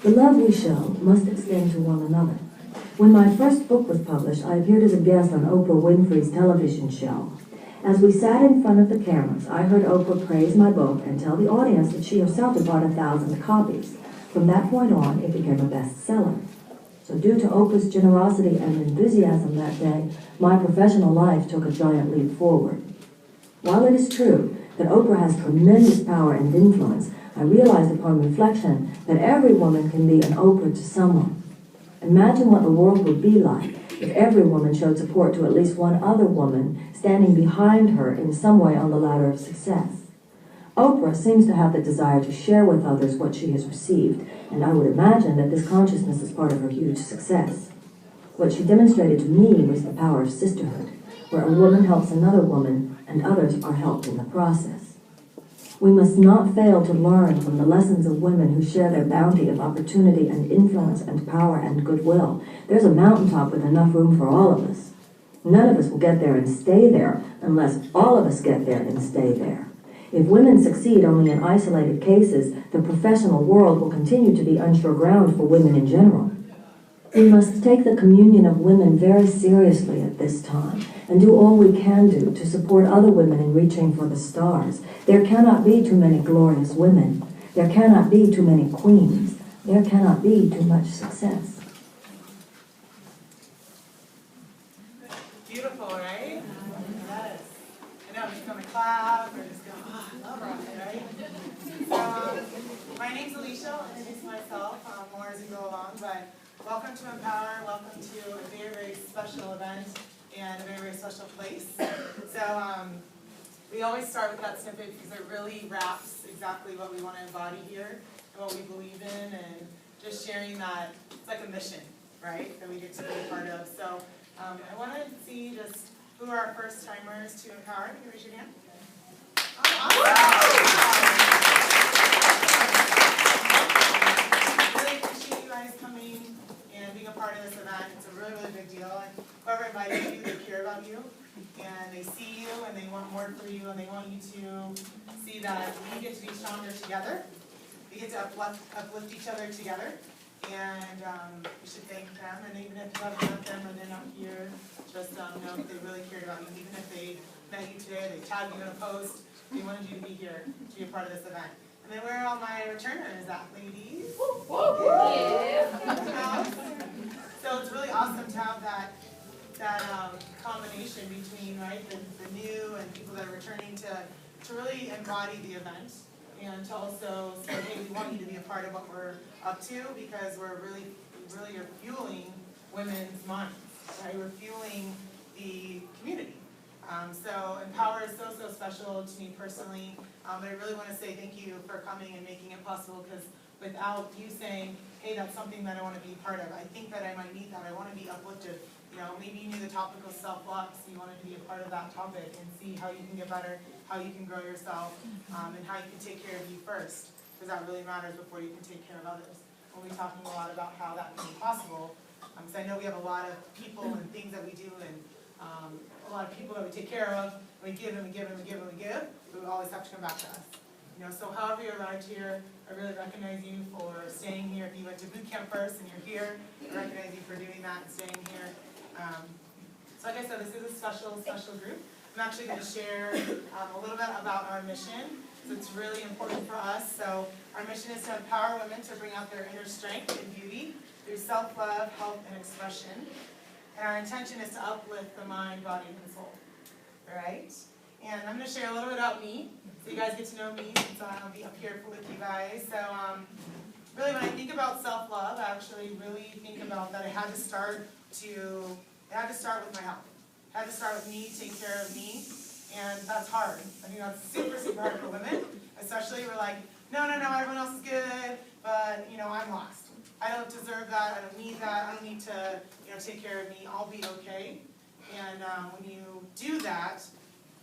The love we show must extend to one another. When my first book was published, I appeared as a guest on Oprah Winfrey's television show. As we sat in front of the cameras, I heard Oprah praise my book and tell the audience that she herself had bought 1,000 copies. From that point on, it became a bestseller. So due to Oprah's generosity and enthusiasm that day, my professional life took a giant leap forward. While it is true that Oprah has tremendous power and influence, I realized upon reflection that every woman can be an Oprah to someone. Imagine what the world would be like if every woman showed support to at least one other woman standing behind her in some way on the ladder of success. Oprah seems to have the desire to share with others what she has received, and I would imagine that this consciousness is part of her huge success. What she demonstrated to me was the power of sisterhood, where a woman helps another woman and others are helped in the process. We must not fail to learn from the lessons of women who share their bounty of opportunity and influence and power and goodwill. There's a mountaintop with enough room for all of us. None of us will get there and stay there unless all of us get there and stay there. If women succeed only in isolated cases, the professional world will continue to be unsure ground for women in general. We must take the communion of women very seriously at this time and do all we can do to support other women in reaching for the stars. There cannot be too many glorious women. There cannot be too many queens. There cannot be too much success. Beautiful, right? Yes. I know, I'm just going to clap or just go, oh, I love her, right? So, my name's Alicia. I'll introduce myself more as we go along, but welcome to Empower. Welcome to a very, very special event and a very, very special place. So, we always start with that snippet because it really wraps exactly what we want to embody here and what we believe in, and just sharing that it's like a mission, right, that we get to be a part of. So I want to see just who are our first timers to Empower. Can you raise your hand? Really appreciate you guys coming and being a part of this event. It's a really, really big deal. And whoever invited you, they care about you. And they see you, and they want more for you, and they want you to see that we get to be stronger together. We get to uplift each other together, and we should thank them. And even if you haven't met them or they're not here, just know that they really cared about you. Even if they met you today, they tagged you in a post, they wanted you to be here to be a part of this event. And then where are all my returners at, ladies? Yeah. So it's really awesome to have that combination between, right, the new and people that are returning to really embody the event, and to also say, hey, we want you to be a part of what we're up to, because we're really are fueling women's minds, right? We're fueling the community. So Empower is so, so special to me personally, but I really want to say thank you for coming and making it possible, because without you saying, hey, that's something that I want to be part of, I think that I might need that, I want to be uplifted. You know, maybe you knew the topic was self-love, so you wanted to be a part of that topic and see how you can get better, how you can grow yourself, and how you can take care of you first, because that really matters before you can take care of others. We'll be talking a lot about how that can be possible, because I know we have a lot of people and things that we do, and a lot of people that we take care of, and we give and we give and we give and we give, but we always have to come back to us. You know, so however you arrived here, I really recognize you for staying here. If you went to boot camp first and you're here, I recognize you for doing that and staying here. So like I said, this is a special group. I'm actually going to share a little bit about our mission. So it's really important for us. So our mission is to empower women to bring out their inner strength and beauty through self-love, health, and expression. And our intention is to uplift the mind, body, and soul. All right? And I'm going to share a little bit about me, so you guys get to know me, since I'll be up here with you guys. So really, when I think about self-love, I actually really think about that it had to start with my health. It had to start with me, take care of me, and that's hard. I think that's super, super hard for women, especially we're like, no, everyone else is good, but, you know, I'm lost. I don't deserve that, I don't need that, I don't need to, you know, take care of me, I'll be okay. And when you do that,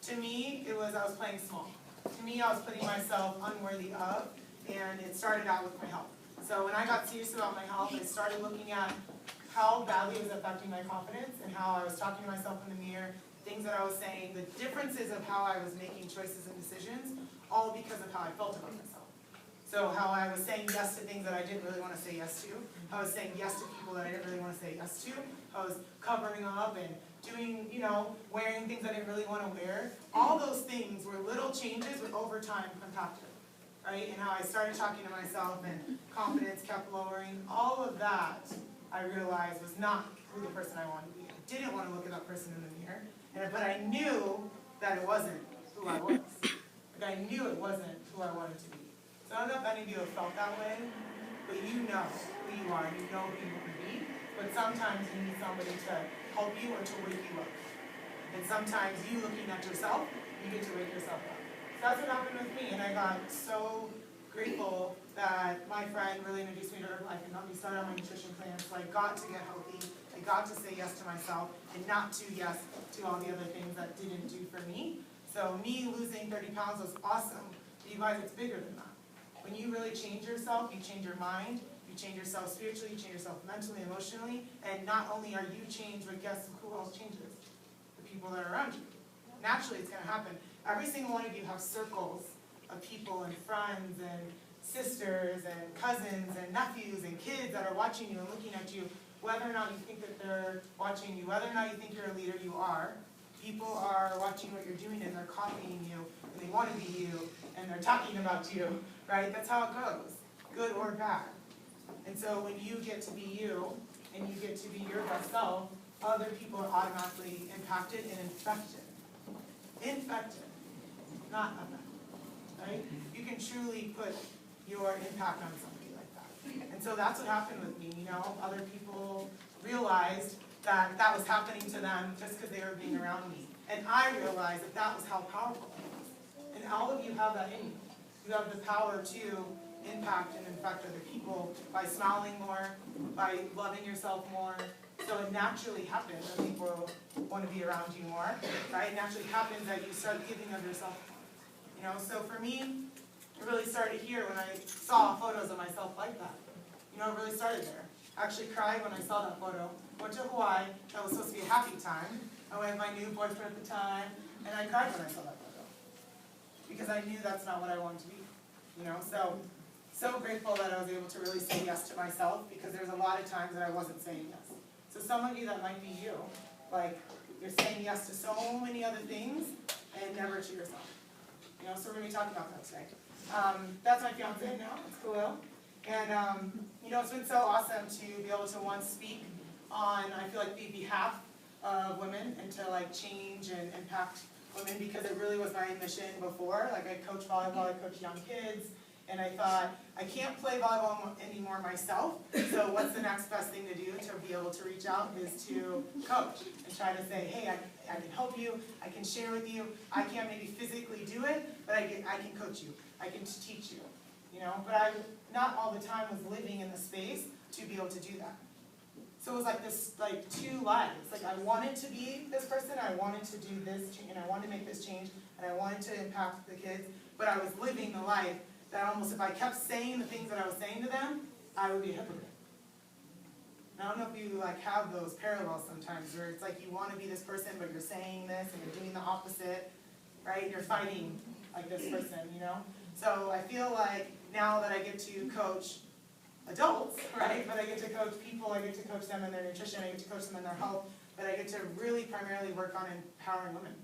to me, I was playing small. To me, I was putting myself unworthy of, and it started out with my health. So when I got serious about my health, I started looking at how badly it was affecting my confidence and how I was talking to myself in the mirror, things that I was saying, the differences of how I was making choices and decisions, all because of how I felt about myself. So how I was saying yes to things that I didn't really want to say yes to, how I was saying yes to people that I didn't really want to say yes to, how I was covering up and doing, wearing things I didn't really want to wear. All those things were little changes with over time compacted, right? And how I started talking to myself and confidence kept lowering. All of that, I realized, was not who the person I wanted to be. I didn't want to look at that person in the mirror, but I knew that it wasn't who I was. Like I knew it wasn't who I wanted to be. So I don't know if any of you have felt that way, but you know who you are, you know who you want to be, but sometimes you need somebody to help you or to wake you up. And sometimes you looking at yourself, you get to wake yourself up. So that's what happened with me, and I got so grateful that my friend really introduced me to Herbalife and got me started on my nutrition plan, so I got to get healthy, I got to say yes to myself, and not to yes to all the other things that didn't do for me. So me losing 30 pounds was awesome, but you guys, it's bigger than that. When you really change yourself, you change your mind, you change yourself spiritually, you change yourself mentally, emotionally, and not only are you changed, but guess who else changes? The people that are around you. Naturally, it's going to happen. Every single one of you have circles of people and friends and sisters and cousins and nephews and kids that are watching you and looking at you, whether or not you think that they're watching you, whether or not you think you're a leader, you are. People are watching what you're doing and they're copying you, and they want to be you, and they're talking about you, right? That's how it goes, good or bad. And so when you get to be you, and you get to be your best self, other people are automatically impacted and infected. Infected, not affected, right? You can truly put your impact on somebody like that. And so that's what happened with me, other people realized that that was happening to them just because they were being around me. And I realized that that was how powerful I was. And all of you have that in you. You have the power to impact and infect other people by smiling more, by loving yourself more. So it naturally happens that people want to be around you more, right? It naturally happens that you start giving of yourself more. So for me, it really started here when I saw photos of myself like that. It really started there. I actually cried when I saw that photo. Went to Hawaii, that was supposed to be a happy time. I went with my new boyfriend at the time, and I cried when I saw that photo. Because I knew that's not what I wanted to be. So grateful that I was able to really say yes to myself, because there's a lot of times that I wasn't saying yes. So some of you, that might be you. Like, you're saying yes to so many other things, and never to yourself. So we're going to be talking about that today. That's my fiance now, it's Khalil. And, it's been so awesome to be able to once speak on, I feel like, the behalf of women and to, change and impact women, because it really was my mission before. I coach volleyball, I coach young kids, and I thought, I can't play volleyball anymore myself, so what's the next best thing to do to be able to reach out is to coach and try to say, hey, I can help you, I can share with you, I can't maybe physically do it, but I can coach you, I can teach you. But I not all the time was living in the space to be able to do that. So it was this, two lives. I wanted to be this person, I wanted to do this, and I wanted to make this change, and I wanted to impact the kids, but I was living the life that almost, if I kept saying the things that I was saying to them, I would be a hypocrite. And I don't know if you have those parallels sometimes, where it's you want to be this person, but you're saying this, and you're doing the opposite, right? You're fighting this person, So I feel like now that I get to coach adults, right? But I get to coach people, I get to coach them in their nutrition, I get to coach them in their health, but I get to really primarily work on empowering women.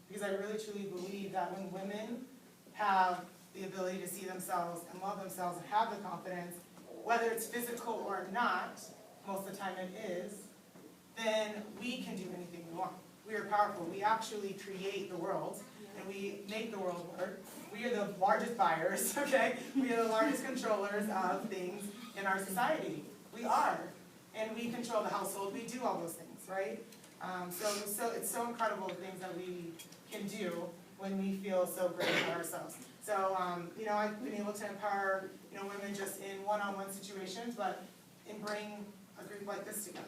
Because I really truly believe that when women have the ability to see themselves and love themselves and have the confidence, whether it's physical or not, most of the time it is, then we can do anything we want. We are powerful. We actually create the world, and we make the world work. We are the largest buyers, okay? We are the largest controllers of things in our society. We are. And we control the household. We do all those things, right? So it's so incredible the things that we can do when we feel so great about ourselves. So, I've been able to empower, women just in one-on-one situations, but in bring a group like this together.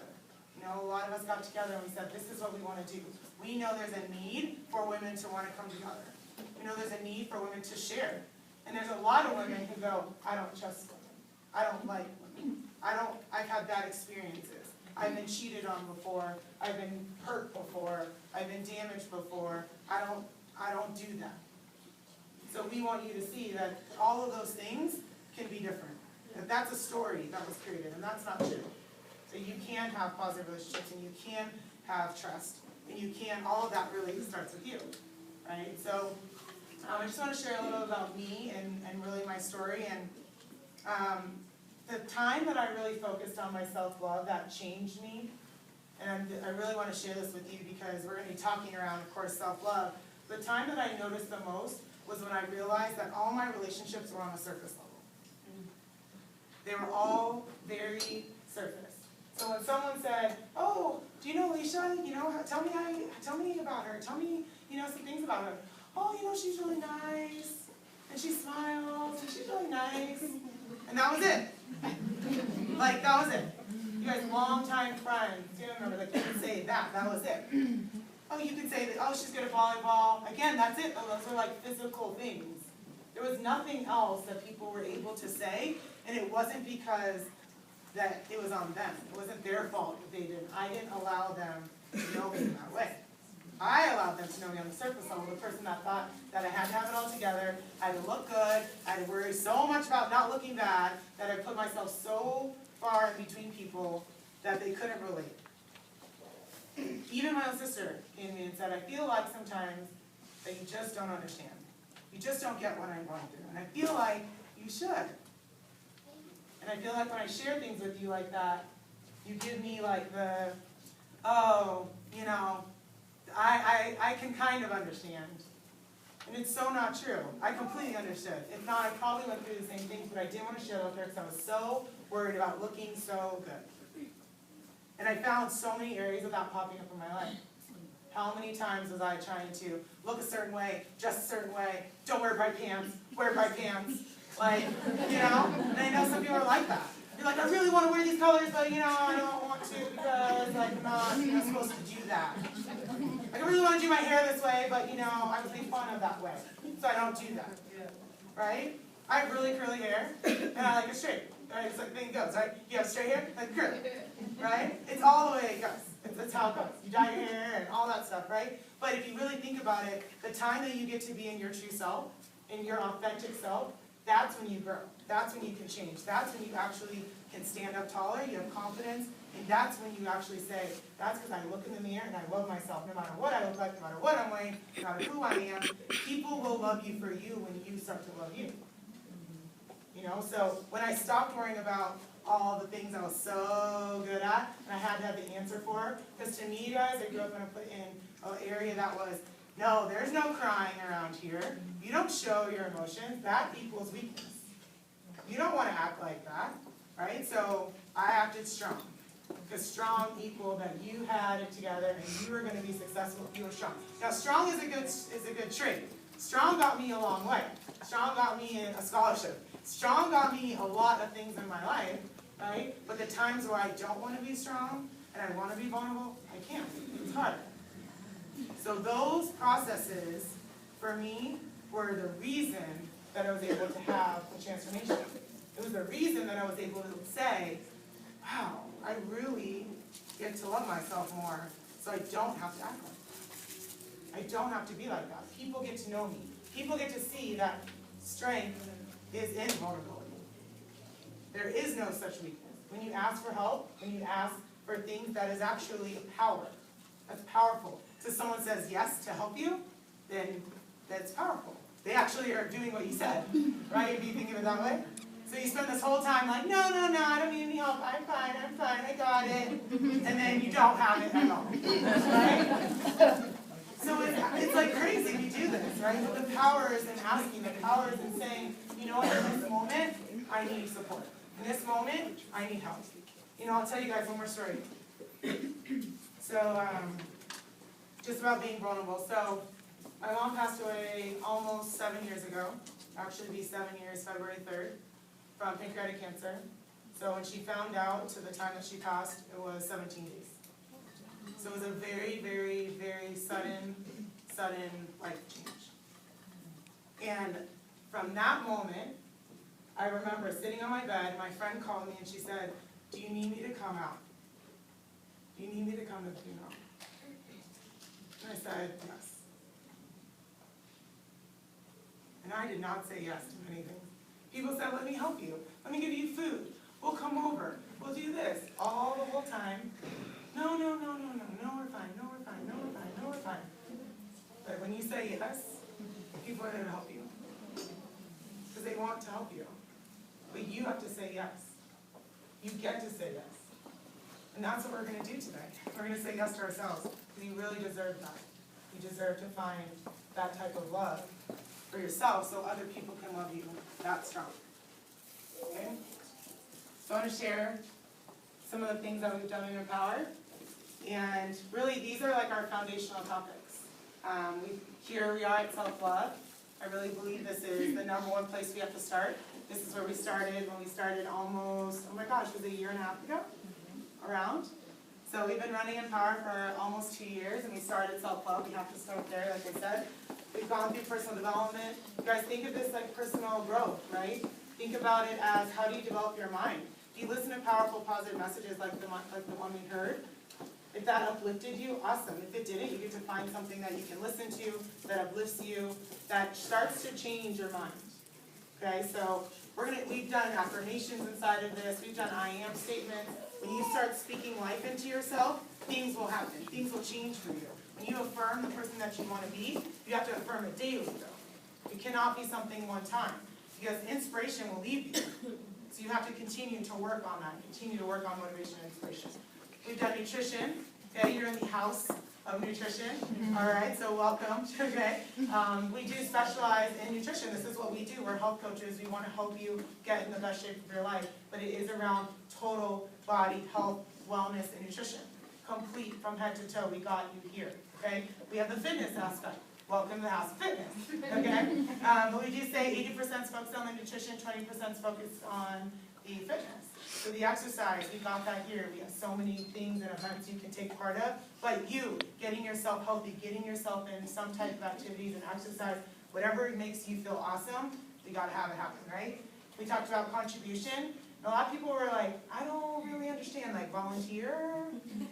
A lot of us got together and we said, this is what we want to do. We know there's a need for women to want to come together. We know there's a need for women to share. And there's a lot of women who go, I don't trust women. I don't like women. I've had bad experiences. I've been cheated on before. I've been hurt before. I've been damaged before. I don't do that. So we want you to see that all of those things can be different. That that's a story that was created, and that's not true. So you can have positive relationships, and you can have trust, and you can, all of that really starts with you, right? So I just want to share a little about me and really my story. And the time that I really focused on my self-love, that changed me. And I really want to share this with you because we're going to be talking around, of course, self-love. The time that I noticed the most was when I realized that all my relationships were on a surface level. They were all very surface. So when someone said, "Oh, do you know Alicia? You know, tell me about her. Tell me, you know, some things about her." "Oh, you know, she's really nice, and she smiles, and she's really nice." And that was it. Like, that was it. You guys, longtime friends, you remember, like, you could say that was it. Oh, you could say that, oh, she's good at volleyball. Again, that's it. Those are like physical things. There was nothing else that people were able to say, and it wasn't because that it was on them. It wasn't their fault if they didn't. I didn't allow them to know me in that way. I allowed them to know me on the surface level, the person that thought that I had to have it all together, I had to look good, I had to worry so much about not looking bad, that I put myself so far in between people that they couldn't relate. Even my own sister came to me and said, "I feel like sometimes that you just don't understand. You just don't get what I'm going through. And I feel like you should. And I feel like when I share things with you like that, you give me like the, oh, you know, I can kind of understand." And it's so not true. I completely understood. If not, I probably went through the same things, but I didn't want to share those because I was so worried about looking so good. And I found so many areas of that popping up in my life. How many times was I trying to look a certain way, dress a certain way, don't wear bright pants, wear bright pants, like, you know? And I know some people are like that. You're like, "I really want to wear these colors, but, you know, I don't want to because, like, I'm not supposed to do that. Like, I really want to do my hair this way, but, you know, I was made fun of that way, so I don't do that." Right? I have really curly hair, and I like it straight. Right? It's like the thing goes, right? You have straight hair, like curly. Right? It's all the way it goes. It's how it goes. You dye your hair and all that stuff, right? But if you really think about it, the time that you get to be in your true self, in your authentic self, that's when you grow. That's when you can change. That's when you actually can stand up taller, you have confidence, and that's when you actually say, that's because I look in the mirror and I love myself no matter what I look like, no matter what I'm wearing, no matter who I am. People will love you for you when you start to love you. You know, so when I stopped worrying about all the things I was so good at, and I had to have the answer for, because to me, guys, I grew up in an area that was, no, there's no crying around here. You don't show your emotions. That equals weakness. You don't want to act like that, right? So I acted strong, because strong equaled that you had it together and you were going to be successful if you were strong. Now, strong is a good trait. Strong got me a long way. Strong got me a scholarship. Strong got me a lot of things in my life, right? But the times where I don't want to be strong and I want to be vulnerable, I can't. It's hard. So those processes, for me, were the reason that I was able to have a transformation. It was the reason that I was able to say, wow, I really get to love myself more, so I don't have to act like that. I don't have to be like that. People get to know me. People get to see that strength is in vulnerability. There is no such weakness. When you ask for help, when you ask for things, that is actually a power. That's powerful. So someone says yes to help you, then that's powerful. They actually are doing what you said, right? If you think of it that way. So you spend this whole time like, no, I don't need any help. I'm fine, I got it. And then you don't have it at all, right? So it's like crazy we do this, right? But the power is in asking, the power is in saying, you know what, in this moment, I need support. In this moment, I need help. You know, I'll tell you guys one more story. So, just about being vulnerable. So, my mom passed away almost 7 years ago. Actually, it'll be 7 years, February 3rd, from pancreatic cancer. So when she found out to the time that she passed, it was 17 days. So it was a very, very, very sudden life change. And from that moment, I remember sitting on my bed, my friend called me and she said, "Do you need me to come out? Do you need me to come to the funeral?" And I said, "Yes." And I did not say yes to many things. People said, let me help you. Let me give you food. We'll come over. We'll do this. All the whole time. No, we're fine. No, we're fine. No, we're fine. But when you say yes, people are there to help you. Because they want to help you. But you have to say yes. You get to say yes. And that's what we're going to do today. We're going to say yes to ourselves. Because you really deserve that. You deserve to find that type of love for yourself so other people can love you that strong. Okay? So I want to share some of the things that we've done in Empower. And really, these are like our foundational topics. Here we are at self-love. I really believe this is the number one place we have to start. This is where we started when we started almost, oh my gosh, was it a year and a half ago? Around. So we've been running Empower for almost 2 years, and we started self-love. We have to start there, like I said. We've gone through personal development. You guys think of this like personal growth, right? Think about it as how do you develop your mind? Do you listen to powerful, positive messages like the one we heard? If that uplifted you, awesome. If it didn't, you get to find something that you can listen to, that uplifts you, that starts to change your mind. Okay, so we've done affirmations inside of this. We've done I am statements. When you start speaking life into yourself, things will happen. Things will change for you. When you affirm the person that you want to be, you have to affirm it daily, though. It cannot be something one time, because inspiration will leave you. So you have to continue to work on that. Continue to work on motivation and inspiration. We've done nutrition. Okay, you're in the house of nutrition. All right, so welcome. Okay, we do specialize in nutrition. This is what we do. We're health coaches. We want to help you get in the best shape of your life, but it is around total body health, wellness, and nutrition. Complete from head to toe. We got you here. Okay, we have the fitness aspect. Welcome to the house of fitness. Okay, but we do say 80% is focused on the nutrition, 20% is focused on the fitness. So the exercise, we got that here. We have so many things and events you can take part of. But you, getting yourself healthy, getting yourself in some type of activities and exercise, whatever makes you feel awesome, we got to have it happen, right? We talked about contribution. And a lot of people were like, I don't really understand, like volunteer,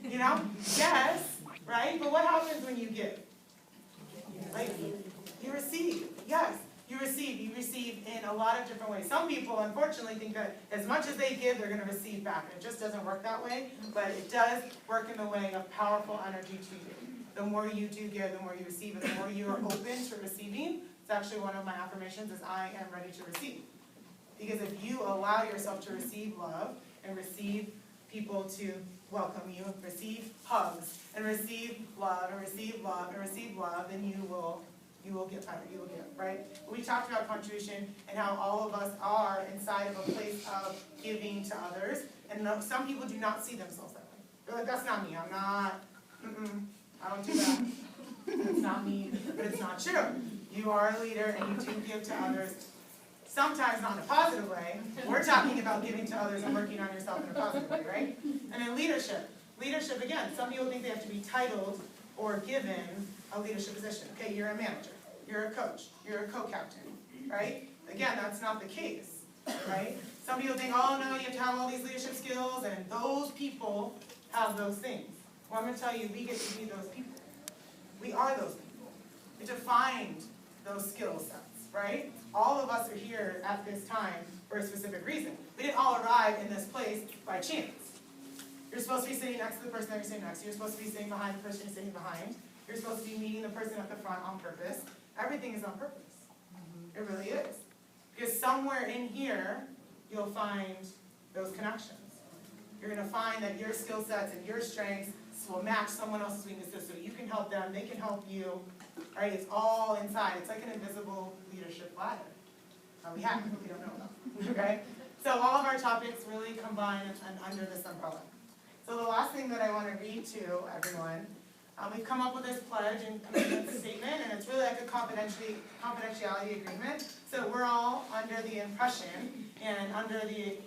you know? Yes, right? But what happens when you give? Like, you receive, yes. You receive in a lot of different ways. Some people, unfortunately, think that as much as they give, they're going to receive back. It just doesn't work that way, but it does work in the way of powerful energy to you. The more you do give, the more you receive, and the more you are open to receiving. It's actually one of my affirmations is I am ready to receive. Because if you allow yourself to receive love and receive people to welcome you, and receive hugs, and receive love, and receive love, and receive love, then you will get better, you will get, right? We talked about contribution and how all of us are inside of a place of giving to others, and some people do not see themselves that way. They're like, that's not me, I'm not, I don't do that. It's not me, but it's not true. You are a leader and you do give to others, sometimes not in a positive way. We're talking about giving to others and working on yourself in a positive way, right? And then leadership. Leadership, again, some people think they have to be titled or given a leadership position. Okay, you're a manager, you're a coach, you're a co-captain, right? Again, that's not the case, right? Some people think, oh no, you have to have all these leadership skills, and those people have those things. Well, I'm going to tell you, we get to be those people. We are those people. We defined those skill sets, right? All of us are here at this time for a specific reason. We didn't all arrive in this place by chance. You're supposed to be sitting next to the person that you're sitting next to. You're supposed to be sitting behind the person you're sitting behind. You're supposed to be meeting the person at the front on purpose. Everything is on purpose. It really is. Because somewhere in here, you'll find those connections. You're going to find that your skill sets and your strengths will match someone else's weaknesses so you can help them, they can help you. Right? It's all inside. It's like an invisible leadership ladder. We have it, we don't know about. Okay? So all of our topics really combine and under this umbrella. So the last thing that I want to read to everyone, we've come up with this pledge and commitment statement, and it's really like a confidentiality agreement. So we're all under the impression and under the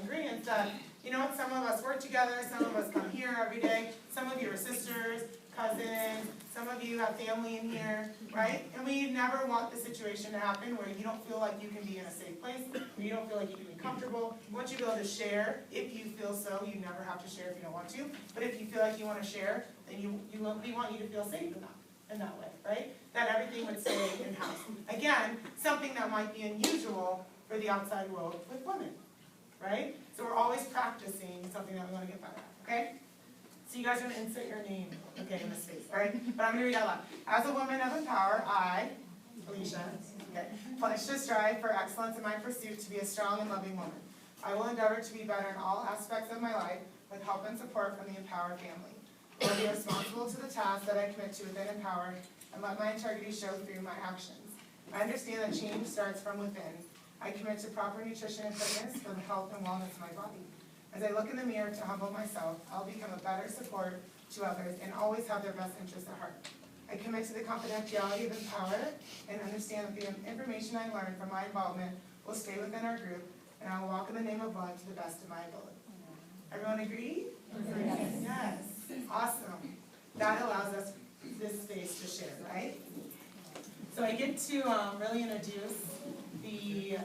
ingredients that, you know what, some of us work together, some of us come here every day, some of you are sisters, cousins, some of you have family in here, right? And we never want the situation to happen where you don't feel like you can be in a safe place, where you don't feel like you can be comfortable. We want you to be able to share if you feel so. You never have to share if you don't want to. But if you feel like you want to share, then we want you to feel safe in that way, right? That everything would stay in-house. Again, something that might be unusual for the outside world with women, right? So we're always practicing something that we want to get better at, okay? So you guys are going to insert your name, okay, in the space, all right? But I'm going to read out loud. As a woman of power, I, Alicia, okay, pledge to strive for excellence in my pursuit to be a strong and loving woman. I will endeavor to be better in all aspects of my life with help and support from the Empower family. I will be responsible to the tasks that I commit to within Empower and let my integrity show through my actions. I understand that change starts from within. I commit to proper nutrition and fitness for the health and wellness of my body. As I look in the mirror to humble myself, I'll become a better support to others and always have their best interests at heart. I commit to the confidentiality of Empower and understand that the information I learned from my involvement will stay within our group, and I will walk in the name of love to the best of my ability. Everyone agree? Yes. Yes. Awesome. That allows us this space to share, right? So I get to really introduce the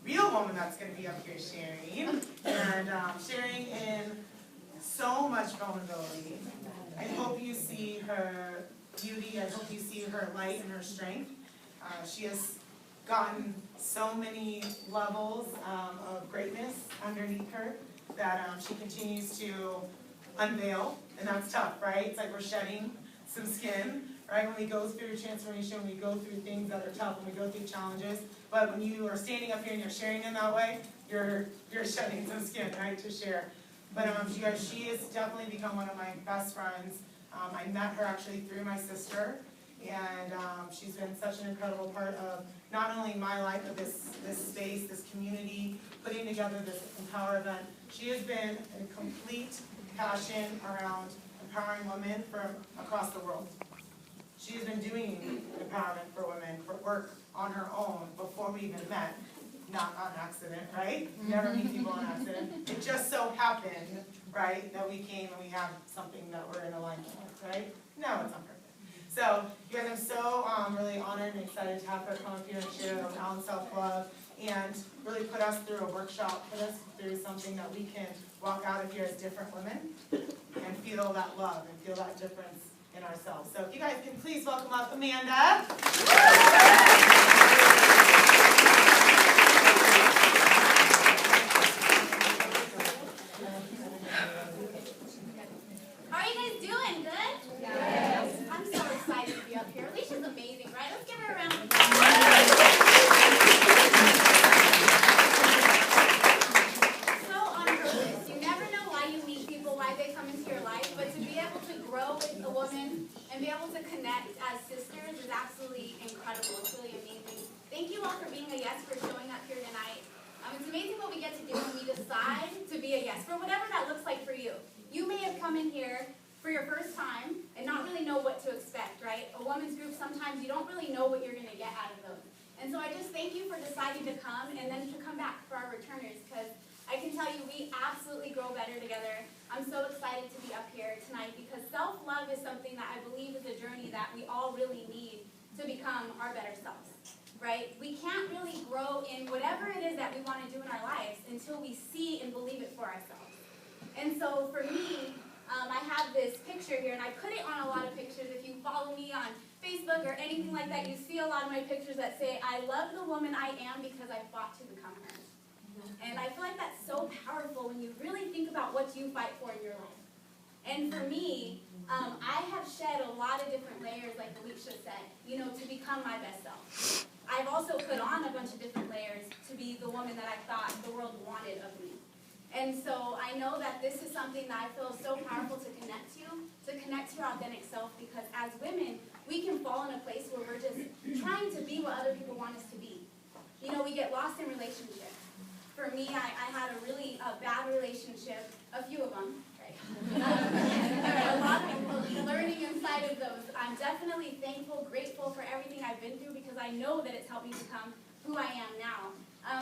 real woman that's going to be up here sharing, and sharing in so much vulnerability. I hope you see her beauty. I hope you see her light and her strength. She has gotten so many levels of greatness underneath her that she continues to unveil, and that's tough, right? It's like we're shedding some skin, right? When we go through transformation, we go through things that are tough, when we go through challenges, but when you are standing up here and you're sharing in that way, you're shedding some skin, right, to share. But you guys, she has definitely become one of my best friends. I met her actually through my sister, and she's been such an incredible part of not only my life, but this space, this community, putting together this Empower event. She has been a complete passion around empowering women from across the world. She has been doing empowerment for women for work on her own before we even met. Not on accident, right? Never meet people on accident. It just so happened, right, that we came and we have something that we're in alignment with, right? No, it's on purpose. So, you guys, I'm so really honored and excited to have her come up here and share around self-love and really put us through a workshop, put us through something that we can walk out of here as different women and feel that love and feel that difference in ourselves. So if you guys can please welcome up Amanda. How are you guys doing? Good? Yes. I'm so excited to be up here. Alicia's amazing, right? Let's give her a round of applause. So on purpose. You never know why you meet people, why they come into your life, but to be able to grow with a woman and be able to connect as sisters is absolutely incredible. It's really amazing. Thank you all for being a yes, for showing up here tonight. It's amazing what we get to do when we decide to be a yes, for whatever that looks like for you. You may have come in here for your first time and not really know what to expect, right? A women's group, sometimes you don't really know what you're going to get out of them. And so I just thank you for deciding to come and then to come back for our returners, because I can tell you we absolutely grow better together. I'm so excited to be up here tonight because self-love is something that I believe is a journey that we all really need to become our better selves, right? We can't really grow in whatever it is that we want to do in our lives until we see and believe it for ourselves. And so for me, I have this picture here, and I put it on a lot of pictures. If you follow me on Facebook or anything like that, you see a lot of my pictures that say, I love the woman I am because I fought to become her. And I feel like that's so powerful when you really think about what you fight for in your life. And for me, I have shed a lot of different layers, like Alicia said, to become my best self. I've also put on a bunch of different layers to be the woman that I thought the world wanted of me. And so I know that this is something that I feel so powerful to connect to our authentic self, because as women, we can fall in a place where we're just trying to be what other people want us to be. We get lost in relationships. For me, I had a really bad relationship, a few of them, right? A lot of learning inside of those. I'm definitely thankful, grateful for everything I've been through, because I know that it's helped me become who I am now.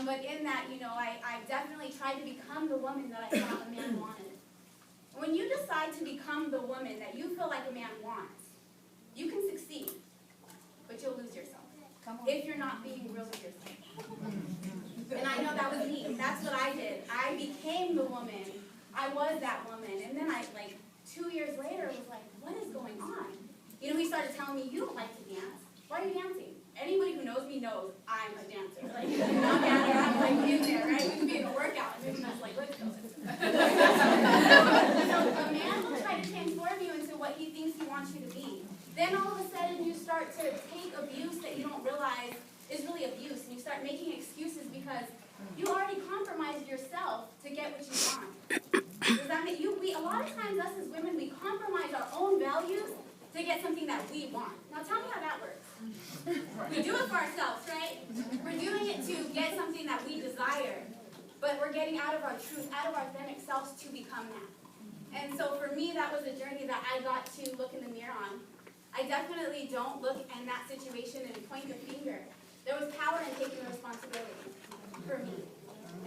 But in that, I definitely tried to become the woman that I thought a man wanted. When you decide to become the woman that you feel like a man wants, you can succeed, but you'll lose yourself if you're not being real with yourself. And I know that was me. That's what I did. I became the woman. I was that woman. And then 2 years later, was like, what is going on? He started telling me, you don't like to dance. Why are you dancing? anybody who knows me knows I'm a dancer. Like, it does not matter, I'm like in there, right? We could be in a workout, and that's like, let's go. So a man will try to transform you into what he thinks he wants you to be. Then all of a sudden you start to take abuse that you don't realize is really abuse, and you start making excuses because you already compromised yourself to get what you want. Does that mean a lot of times us as women, we compromise our own values to get something that we want. Now tell me how that works. We do it for ourselves, right? We're doing it to get something that we desire, but we're getting out of our truth, out of our authentic selves to become that. And so for me, that was a journey that I got to look in the mirror on. I definitely don't look in that situation and point the finger. There was power in taking the responsibility for me.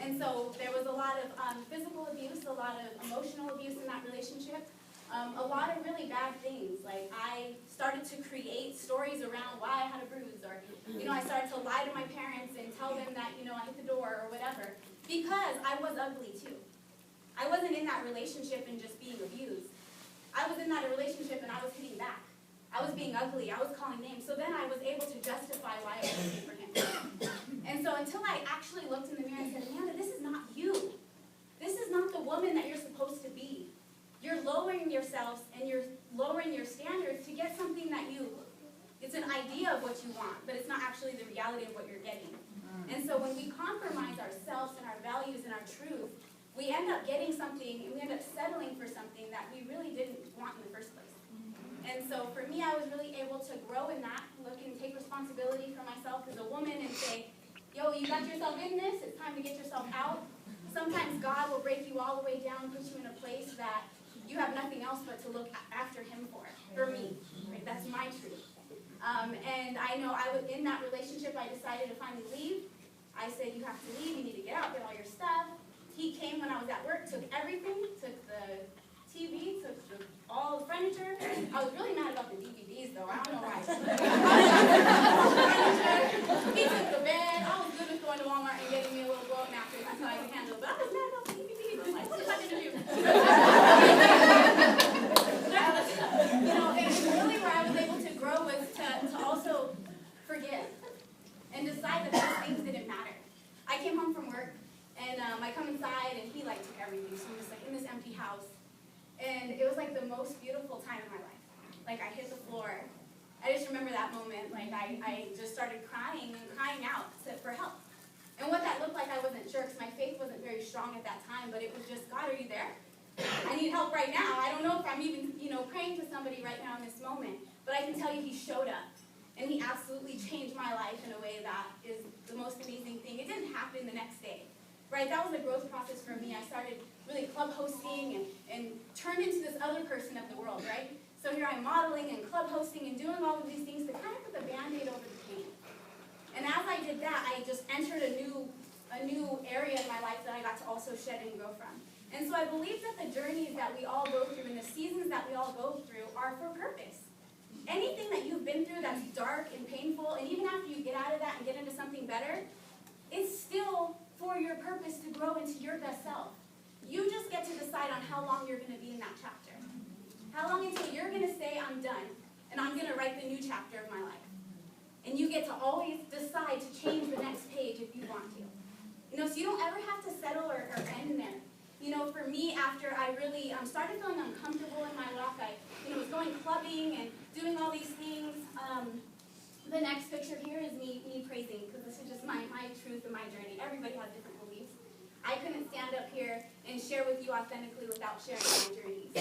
And so there was a lot of physical abuse, a lot of emotional abuse in that relationship, a lot of really bad things. Like I started to create stories around why I had a bruise, or I started to lie to my parents and tell them that I hit the door or whatever, because I was ugly too. I wasn't in that relationship and just being abused. I was in that relationship and I was hitting back. I was being ugly. I was calling names. So then I was able to justify why I was looking for him. And so until I actually looked in the mirror and said, Amanda, this is not you. This is not the woman that you're supposed to be. You're lowering yourselves and you're lowering your standards to get something that it's an idea of what you want, but it's not actually the reality of what you're getting. And so when we compromise ourselves and our values and our truth, we end up getting something and we end up settling for something that we really didn't want in the first place. And so for me, I was really able to grow in that, look and take responsibility for myself as a woman and say, yo, you got yourself in this, it's time to get yourself out. Sometimes God will break you all the way down, put you in a place that you have nothing else but to look after him for me. Right? That's my truth. And I know I was in that relationship, I decided to finally leave. I said, you have to leave, you need to get out, get all your stuff. He came when I was at work, took everything, took the TV, took all the furniture. I was really mad about the DVDs though, I don't know why. He took the bed. I was good with going to Walmart and getting me a little blow-up mattress. That's how I can handle it. But I was mad about the DVDs. I was like, what is I going to do? And really where I was able to grow was to also forgive and decide that those things didn't matter. I came home from work and I come inside and he took everything. So I'm just in this empty house. And it was the most beautiful time in my life. I hit the floor. I just remember that moment. I just started crying and crying out for help. And what that looked like, I wasn't sure because my faith wasn't very strong at that time. But it was just, God, are you there? I need help right now. I don't know if I'm even, praying to somebody right now in this moment. But I can tell you he showed up. And he absolutely changed my life in a way that is the most amazing thing. It didn't happen the next day. Right, that was a growth process for me. I started really club hosting and turned into this other person of the world, right? So here I'm modeling and club hosting and doing all of these things to kind of put the Band-Aid over the pain. And as I did that, I just entered a new area in my life that I got to also shed and grow from. And so I believe that the journeys that we all go through and the seasons that we all go through are for purpose. Anything that you've been through that's dark and painful, and even after you get out of that and get into something better, it's still for your purpose to grow into your best self. You just get to decide on how long you're going to be in that chapter. How long until you're going to say, I'm done, and I'm going to write the new chapter of my life. And you get to always decide to change the next page if you want to. So you don't ever have to settle or end there. For me, after I really started feeling uncomfortable in my walk, I was going clubbing and doing all these things. The next picture here is me praising, because this is just my truth and my journey. Everybody has different beliefs. I couldn't stand up here and share with you authentically without sharing my journey.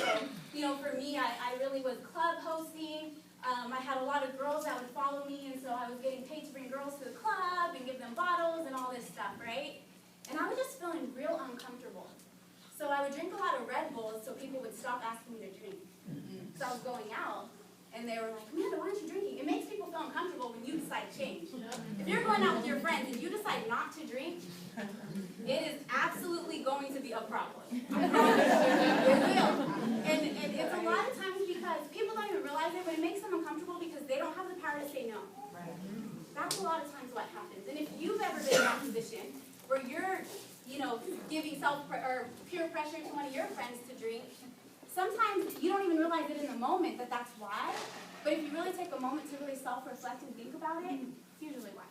So, for me, I really was club hosting. I had a lot of girls that would follow me, and so I was getting paid to bring girls to the club and give them bottles and all this stuff, right? And I was just feeling real uncomfortable. So I would drink a lot of Red Bulls so people would stop asking me to drink. So I was going out. And they were like, Amanda, why aren't you drinking? It makes people feel uncomfortable when you decide to change. If you're going out with your friends and you decide not to drink, it is absolutely going to be a problem. I promise you. It will. And it's a lot of times because people don't even realize it, but it makes them uncomfortable because they don't have the power to say no. That's a lot of times what happens. And if you've ever been in that position where you're, giving peer pressure to one of your friends to drink, sometimes you don't even realize it in the moment that that's why, but if you really take a moment to really self-reflect and think about it, usually why.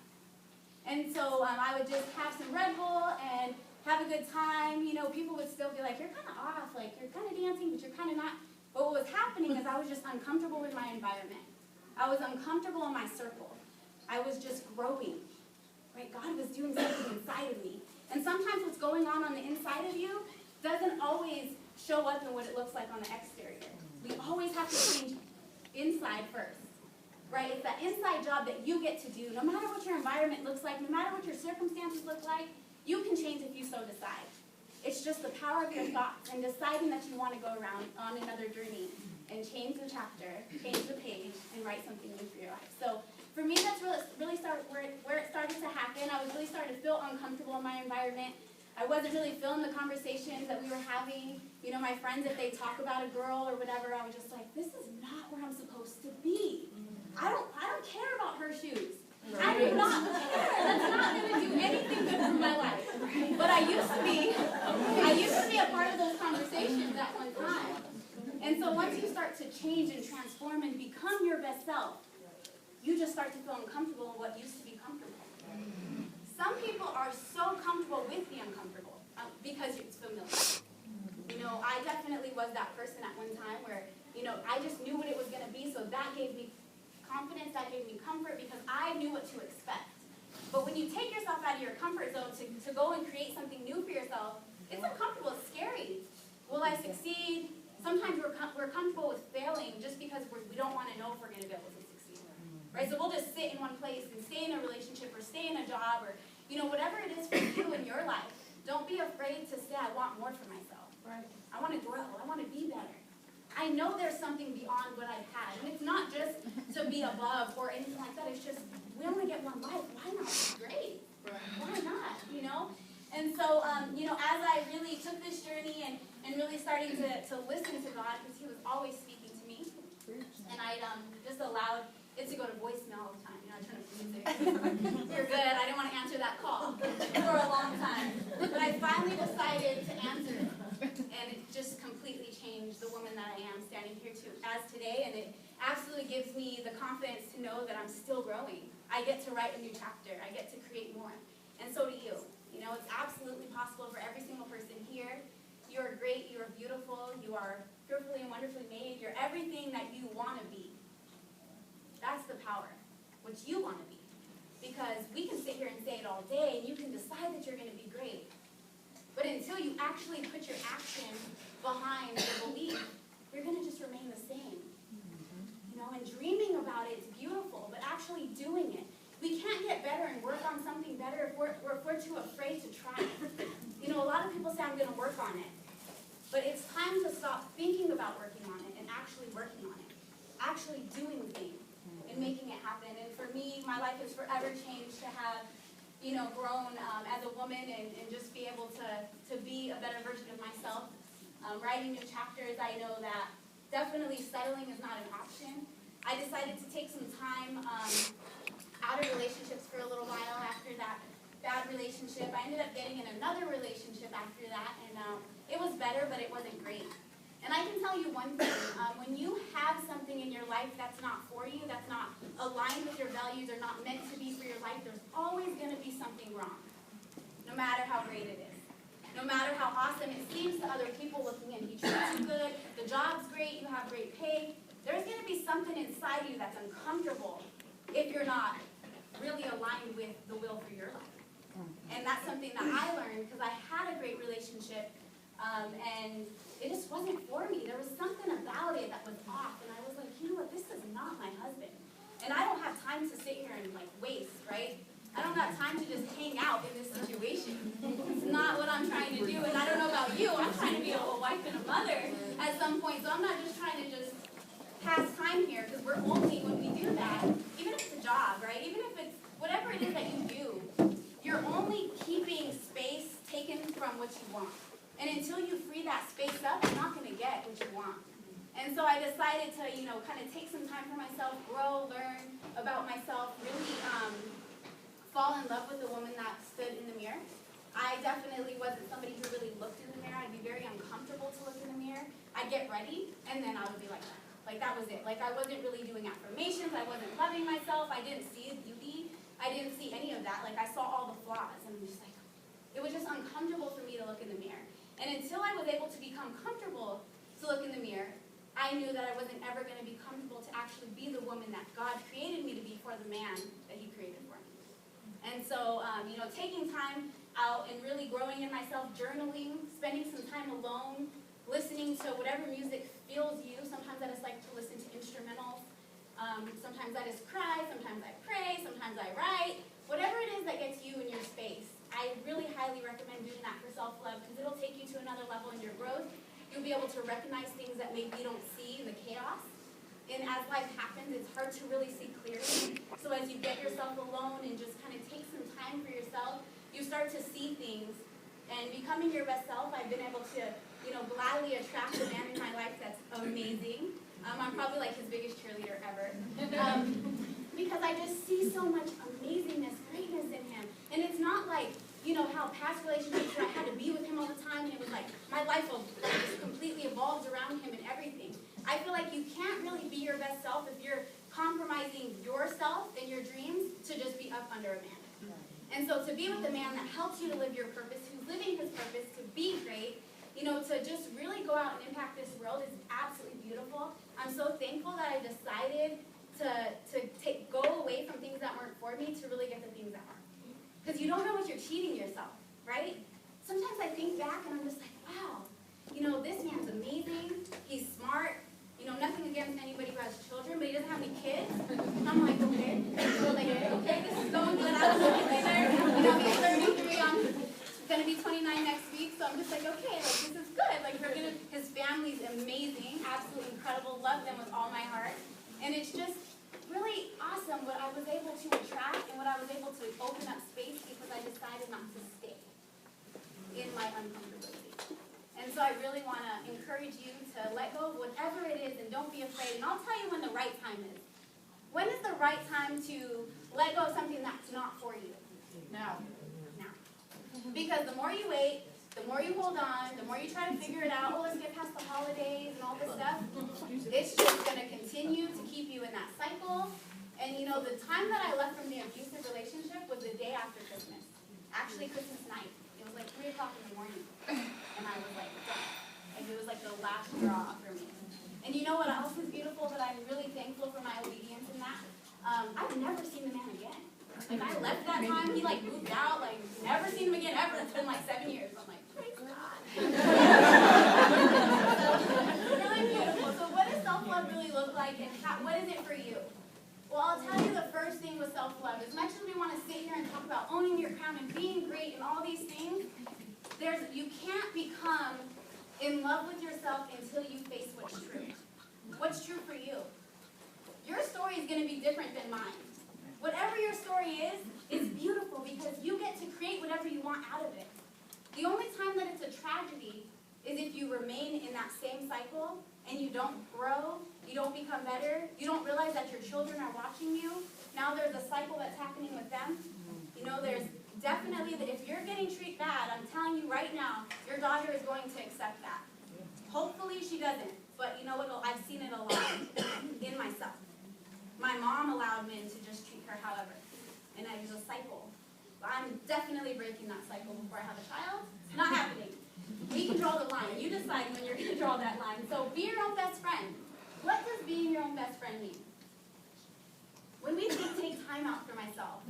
And so I would just have some Red Bull and have a good time. You know, people would still be like, you're kind of off, like you're kind of dancing, but you're kind of not. But what was happening is I was just uncomfortable with my environment. I was uncomfortable in my circle. I was just growing, right? God was doing something inside of me. And sometimes what's going on the inside of you doesn't always show up in what it looks like on the exterior. We always have to change inside first, right? It's that inside job that you get to do. No matter what your environment looks like, no matter what your circumstances look like, you can change if you so decide. It's just the power of your thoughts and deciding that you want to go around on another journey and change the chapter, change the page, and write something new for your life. So for me, that's really started where it started to happen. I was really starting to feel uncomfortable in my environment. I wasn't really feeling the conversations that we were having. You know, my friends, if they talk about a girl or whatever, I was just like, this is not where I'm supposed to be. I don't care about her shoes. I do not care. That's not going to do anything good for my life. But I used to be a part of those conversations at one time. And so once you start to change and transform and become your best self, you just start to feel uncomfortable in what used to be comfortable. Some people are so comfortable with the uncomfortable because it's familiar. You know, I definitely was that person at one time where, you know, I just knew what it was going to be, so that gave me confidence, that gave me comfort because I knew what to expect. But when you take yourself out of your comfort zone to go and create something new for yourself, it's uncomfortable, it's scary. Will I succeed? Sometimes we're comfortable with failing just because we don't want to know if we're going to be able to succeed. Right? So we'll just sit in one place and stay in a relationship or stay in a job or, you know, whatever it is for you in your life. Don't be afraid to say, I want more for myself. Right. I want to grow. I want to be better. I know there's something beyond what I've had. And it's not just to be above or anything like that. It's just, we only get one life. Why not? It's great. Why not? You know? And so, you know, as I really took this journey and really starting to listen to God, because He was always speaking to me, and I just allowed it to go to voicemail all the time. You know, I turned up the music. You're good. I didn't want to answer that call for a long time. But I finally decided to answer it. And it just completely changed the woman that I am standing here as today. And it absolutely gives me the confidence to know that I'm still growing. I get to write a new chapter. I get to create more. And so do you. You know, it's absolutely possible for every single person here. You are great. You are beautiful. You are fearfully and wonderfully made. You're everything that you want to be. That's the power, what you want to be. Because we can sit here and say it all day, and you can decide that you're going to be great. But until you actually put your action behind your belief, you're going to just remain the same. You know, and dreaming about it is beautiful, but actually doing it. We can't get better and work on something better if we're too afraid to try it. You know, a lot of people say, I'm going to work on it. But it's time to stop thinking about working on it and actually working on it. Actually doing things and making it happen. And for me, my life has forever changed to have, you know, grown as a woman and just be able to be a better version of myself. Writing new chapters, I know that definitely settling is not an option. I decided to take some time out of relationships for a little while after that bad relationship. I ended up getting in another relationship after that, and it was better, but it wasn't great. And I can tell you one thing, when you have something in your life that's not for you, that's not aligned with your values or not meant to be for your life, there's always going to be something wrong, no matter how great it is. No matter how awesome it seems to other people looking in. He treats you good, the job's great, you have great pay. There's going to be something inside you that's uncomfortable if you're not really aligned with the will for your life. And that's something that I learned because I had a great relationship and it just wasn't for me. There was something about it that was off, and I was like, you know what, this is not my husband. And I don't have time to sit here and like waste, right? I don't have time to just hang out in this situation. It's not what I'm trying to do, and I don't know about you, I'm trying to be a wife and a mother at some point, so I'm not just trying to just pass time here, because we're only, when we do that, even if it's a job, right? Even if it's whatever it is that you do, you're only keeping space taken from what you want. And until you free that space up, you're not going to get what you want. And so I decided to, you know, kind of take some time for myself, grow, learn about myself, really fall in love with the woman that stood in the mirror. I definitely wasn't somebody who really looked in the mirror. I'd be very uncomfortable to look in the mirror. I'd get ready, and then I would be like that. Like, that was it. Like, I wasn't really doing affirmations. I wasn't loving myself. I didn't see beauty I didn't see any of that. Like, I saw all the flaws, and I'm just like, it was just uncomfortable for me to look in the mirror. And until I was able to become comfortable to look in the mirror, I knew that I wasn't ever going to be comfortable to actually be the woman that God created me to be for the man that he created for me. And so, taking time out and really growing in myself, journaling, spending some time alone, listening to whatever music feels you. Sometimes I just like to listen to instrumentals. Sometimes I just cry, sometimes I pray, sometimes I write. Whatever it is that gets you in your space, I really highly recommend doing that for self-love because it'll take you to another level in your growth. You'll be able to recognize things that maybe you don't see in the chaos. And as life happens, it's hard to really see clearly. So as you get yourself alone and just kind of take some time for yourself, you start to see things. And becoming your best self, I've been able to, gladly attract a man in my life that's amazing. I'm probably like his biggest cheerleader ever. Because I just see so much amazingness, greatness in him. And it's not like, how past relationships where I had to be with him all the time and it was like my life just completely evolved around him and everything. I feel like you can't really be your best self if you're compromising yourself and your dreams to just be up under a man. And so to be with a man that helps you to live your purpose, who's living his purpose, to be great, to just really go out and impact this world is absolutely beautiful. I'm so thankful that I decided to go away from things that weren't for me to really get the things that are. Because you don't know what you're cheating yourself, right? Sometimes I think back and I'm just like, wow, this man's amazing, he's smart, nothing against anybody who has children, but he doesn't have any kids. I'm like, okay, this is going good. I was looking there, he's 33, I'm going to be 29 next week, so I'm just like, okay, this is good. His family's amazing, absolutely incredible, love them with all my heart. And it's just really awesome what I was able to attract and what I was able to open up space because I decided not to stay in my uncomfortability. And so I really want to encourage you to let go of whatever it is and don't be afraid. And I'll tell you when the right time is. When is the right time to let go of something that's not for you? Now. Now. Because the more you wait, the more you hold on, the more you try to figure it out, let's get past the holidays and all this stuff, it's just going to continue to keep you in that cycle. And the time that I left from the abusive relationship was the day after Christmas. Actually, Christmas night. It was like 3 o'clock in the morning. And I was like, done. And it was like the last straw for me. And you know what else is beautiful that I'm really thankful for my obedience in that? I've never seen the man again. Like, I left that time, he moved out, never seen him again ever. It's been 7 years. I'm like, praise God. Really beautiful. So what does self-love really look like and what is it for you? Well, I'll tell you the first thing with self-love. As much as we want to sit here and talk about owning your crown and being great and all these things, you can't become in love with yourself until you face what's true. What's true for you? Your story is going to be different than mine. Whatever your story is, it's beautiful because you get to create whatever you want out of it. The only time that it's a tragedy is if you remain in that same cycle and you don't grow, you don't become better, you don't realize that your children are watching you. Now there's a cycle that's happening with them. There's definitely that if you're getting treated bad, I'm telling you right now, your daughter is going to accept that. Hopefully she doesn't, but you know what? I've seen it a lot in myself. My mom allowed men to just treat her however, and it was a cycle. I'm definitely breaking that cycle before I have a child. It's not happening. We can draw the line. You decide when you're going to draw that line. So be your own best friend. What does being your own best friend mean? When we take time out for myself,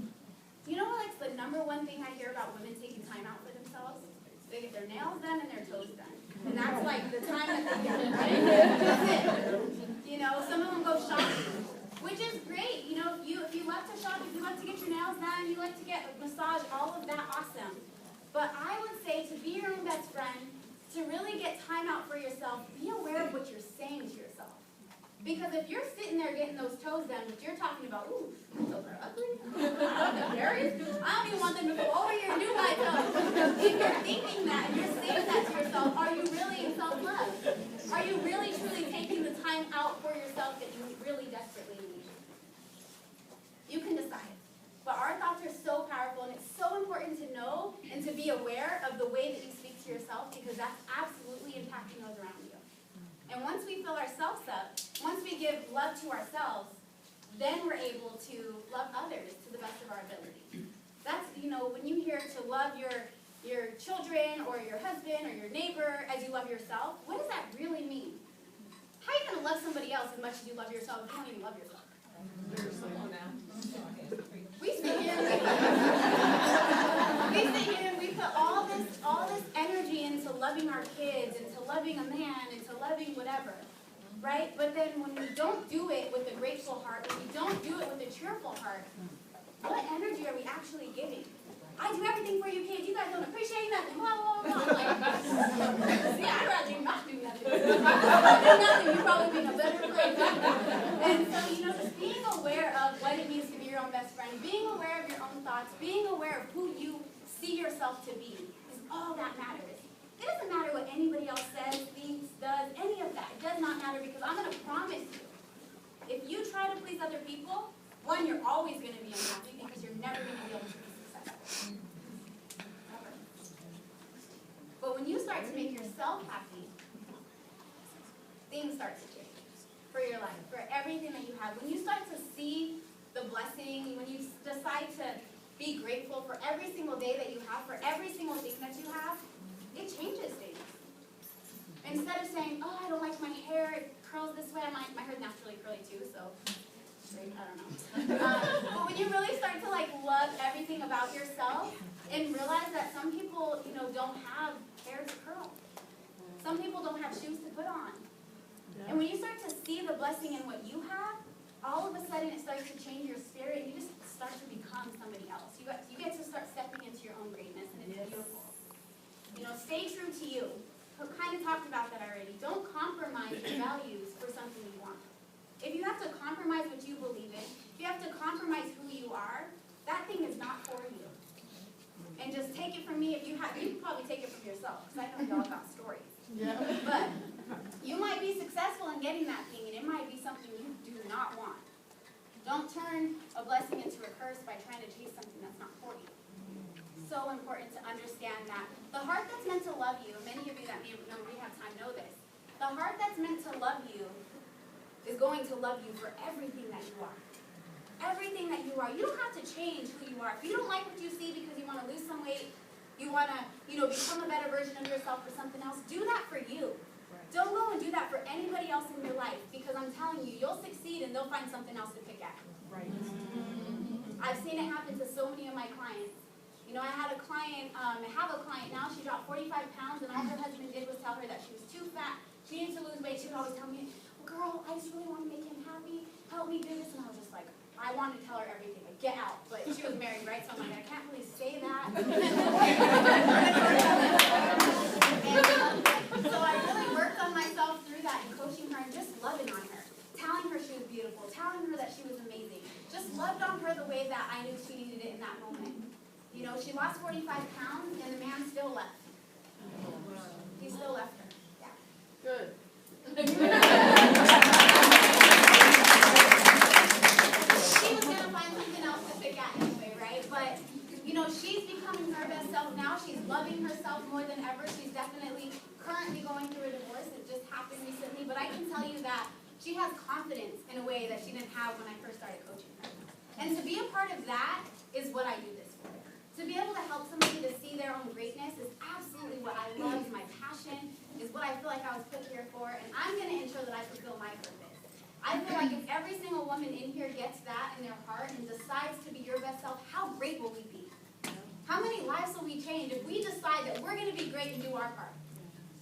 you know what's the number one thing I hear about women taking time out for themselves? They get their nails done and their toes done. And that's the time that they get, right? That's it. Some of them go shopping, which is great. If you love to shop, if you love to get your nails done, you like to get a massage, all of that, awesome. But I would say to be your own best friend, to really get time out for yourself, be aware of what you're saying to yourself. Because if you're sitting there getting those toes done, but you're talking about, ooh, those are ugly, I don't even want them to go over here and do my toes. If you're thinking that and you're saying that to yourself, are you really in self-love? Are you really truly taking the time out for yourself that you really desperately need? You can decide. But our thoughts are so powerful, and it's so important to know and to be aware of the way that you speak to yourself, because that's absolutely impacting those around you. And once we fill ourselves up, once we give love to ourselves, then we're able to love others to the best of our ability. That's, when you hear to love your children or your husband or your neighbor as you love yourself, what does that really mean? How are you going to love somebody else as much as you love yourself if you don't even love yourself? We sit here and we put all this energy into loving our kids, into loving a man, into loving whatever, right? But then when we don't do it with a grateful heart, when we don't do it with a cheerful heart, what energy are we actually giving? I do everything for you kids. You guys don't appreciate nothing. Blah, blah, blah. Like, see, I'd rather you not do nothing. If you don't do nothing, you'd probably be in a better place. And so, just being aware of what it means to be your own best friend, being aware of your own thoughts, being aware of who you see yourself to be is all that matters. It doesn't matter what anybody else says, thinks, does, any of that. It does not matter because I'm going to promise you, if you try to please other people, one, you're always going to be unhappy because you're never going to be able to be successful. Never. But when you start to make yourself happy, things start to change for your life, for everything that you have. When you start to see the blessing, when you decide to be grateful for every single day that you have, for every single thing that you have, it changes things. Instead of saying, oh, I don't like my hair, it curls this way, my hair's naturally curly too, so I don't know. But when you really start to love everything about yourself and realize that some people, don't have hair to curl. Some people don't have shoes to put on. Yeah. And when you start to see the blessing in what you have, all of a sudden it starts to change your spirit and you just start to become somebody else. You get to start stepping into your own greatness and it's beautiful. Stay true to you. We kind of talked about that already. Don't compromise your values for something you want. If you have to compromise what you believe in, if you have to compromise who you are, that thing is not for you. And just take it from me. If you can probably take it from yourself, because I know y'all got stories. Yeah. But you might be successful in getting that thing, and it might be something you do not want. Don't turn a blessing into a curse by trying to chase something that's not for you. So important to understand that the heart that's meant to love you, many of you that may know rehab time know this, the heart that's meant to love you is going to love you for everything that you are. Everything that you are. You don't have to change who you are. If you don't like what you see because you want to lose some weight, you want to, become a better version of yourself for something else, do that for you. Right. Don't go and do that for anybody else in your life because I'm telling you, you'll succeed and they'll find something else to pick at. Right. I've seen it happen to so many of my clients. I had a client, I have a client now, she dropped 45 pounds and all her husband did was tell her that she was too fat, she needed to lose weight. She would always tell me, girl, I just really want to make him happy, help me do this. And I was just like, I wanted to tell her everything, get out. But she was married, right? So I'm like, I can't really say that. And so I really worked on myself through that and coaching her and just loving on her, telling her she was beautiful, telling her that she was amazing. Just loved on her the way that I knew she needed it in that moment. She lost 45 pounds and the man still left. He still left her. Yeah. Good. She was going to find something else to pick at anyway, right? But, she's becoming her best self now. She's loving herself more than ever. She's definitely currently going through a divorce. It just happened recently. But I can tell you that she has confidence in a way that she didn't have when I first started coaching her. And to be a part of that is what I do this for. To be able to help somebody to see their own greatness is absolutely what I love, is my passion, is what I feel like I was put here for, and I'm going to ensure that I fulfill my purpose. I feel like if every single woman in here gets that in their heart and decides to be your best self, how great will we be? How many lives will we change if we decide that we're going to be great and do our part?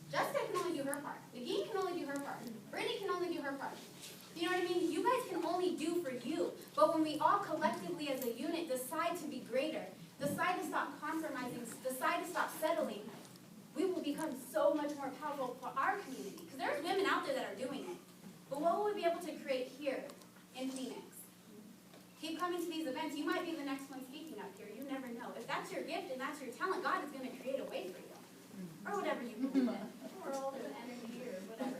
Jessica can only do her part. Negin can only do her part. Brittany can only do her part. You know what I mean? You guys can only do for you. But when we all collectively as a unit decide to be greater, decide to stop compromising, decide to stop settling, we will become so much more powerful for our community. Because there's women out there that are doing it. But what will we be able to create here in Phoenix? Keep coming to these events. You might be the next one speaking up here. You never know. If that's your gift and that's your talent, God is going to create a way for you. Or whatever you believe in. World or energy or whatever.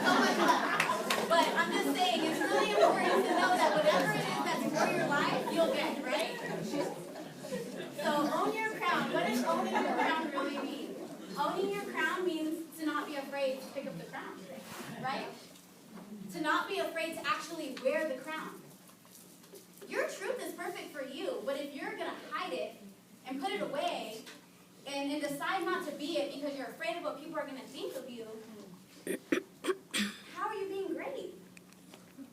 So much love. But I'm just saying, it's really important to know that whatever it is that's for your life, you'll get, right? So own your crown. What does owning your crown really mean? Owning your crown means to not be afraid to pick up the crown, right? To not be afraid to actually wear the crown. Your truth is perfect for you, but if you're going to hide it and put it away and decide not to be it because you're afraid of what people are going to think of you, how are you being great?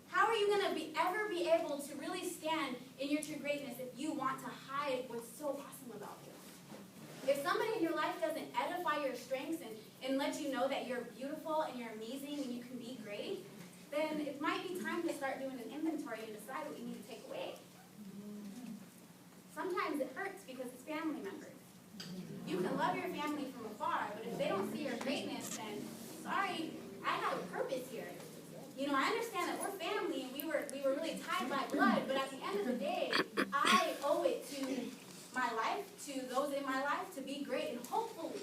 How are you going to ever be able to really stand in your true greatness if you want to hide what's so awesome about you? If somebody in your life doesn't edify your strengths and let you know that you're beautiful and you're amazing and you can be great, then it might be time to start doing an inventory and decide what you need to take away. Sometimes it hurts because it's family members. You can love your family from afar, but if they don't see your greatness, then sorry, I have a purpose here. You know, I understand that we're family and we were really tied by blood, but at the end of the day, I owe it to my life, to those in my life, to be great, and hopefully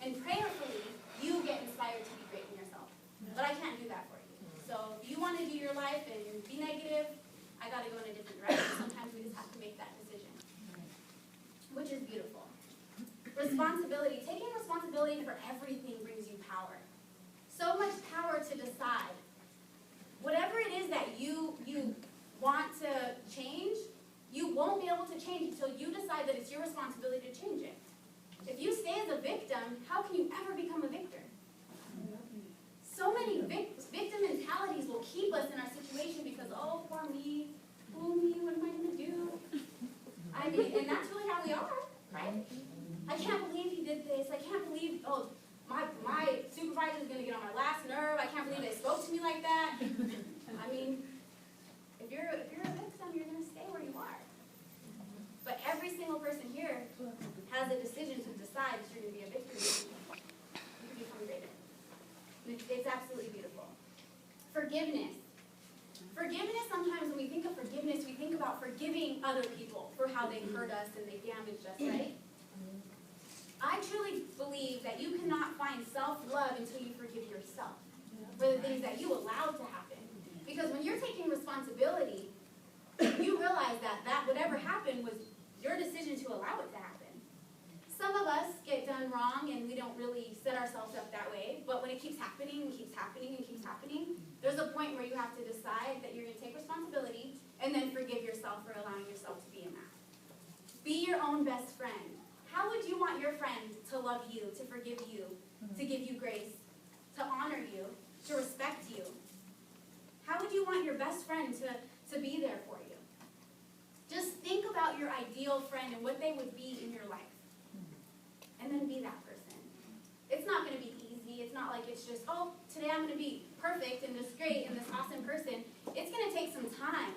and prayerfully, you get inspired to be great in yourself. But I can't do that for you. So if you want to do your life and be negative, I got to go in a different direction. Sometimes we just have to make that decision, which is beautiful. Responsibility. Taking responsibility for everything brings you power. So much power to decide. Whatever it is that you want to change, you won't be able to change until you decide that it's your responsibility to change it. If you stay as a victim, how can you ever become a victor? So many victim mentalities will keep us in our situation because, oh, poor me, oh me, what am I going to do? I mean, and that's really how we are, right? I can't believe he did this. I can't believe, oh, my supervisor is going to get on my last nerve. I can't believe they spoke to me like that. I mean, if you're a victim, you're going to stay where you are. But every single person here has a decision to decide if you're going to be a victim. You can become greater. It's absolutely beautiful. Forgiveness. Forgiveness, sometimes when we think of forgiveness, we think about forgiving other people for how they hurt us and they damaged us, right? I truly believe that you cannot find self-love until you forgive yourself for the things that you allowed to happen. Because when you're taking responsibility, you realize that whatever happened was your decision to allow it to happen. Some of us get done wrong and we don't really set ourselves up that way, but when it keeps happening and keeps happening and keeps happening, there's a point where you have to decide that you're going to take responsibility and then forgive yourself for allowing yourself to be in that. Be your own best friend. How would you want your friend to love you, to forgive you, to give you grace, to honor you, to respect you? How would you want your best friend to be there for you? Just think about your ideal friend and what they would be in your life. And then be that person. It's not going to be easy. It's not like it's just, oh, today I'm going to be perfect and this great and this awesome person. It's going to take some time.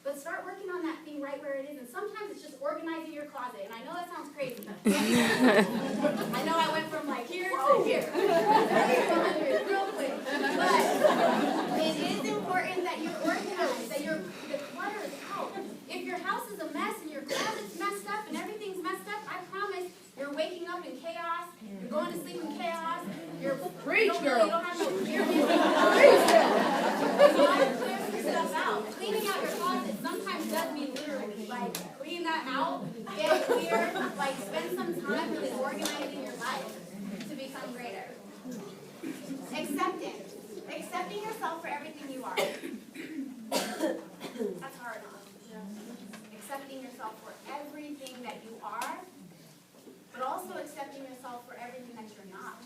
But start working on that thing right where it is. And sometimes it's just organizing your closet. And I know that sounds crazy. I know I went from like here to here. Real quick. But it is important that you're organized, that the clutter is out. If your house is a mess and your closet's messed up and everything's messed up, I promise you're waking up in chaos. You're going to sleep in chaos. You're Preach, girl. You don't have no clear stuff out. Cleaning out your closet sometimes does mean literally, like clean that out, get clear, like spend some time really organizing your life to become greater. Acceptance. Accepting yourself for everything you are. That's hard. Accepting yourself for everything that you are, but also accepting yourself for everything that you're not.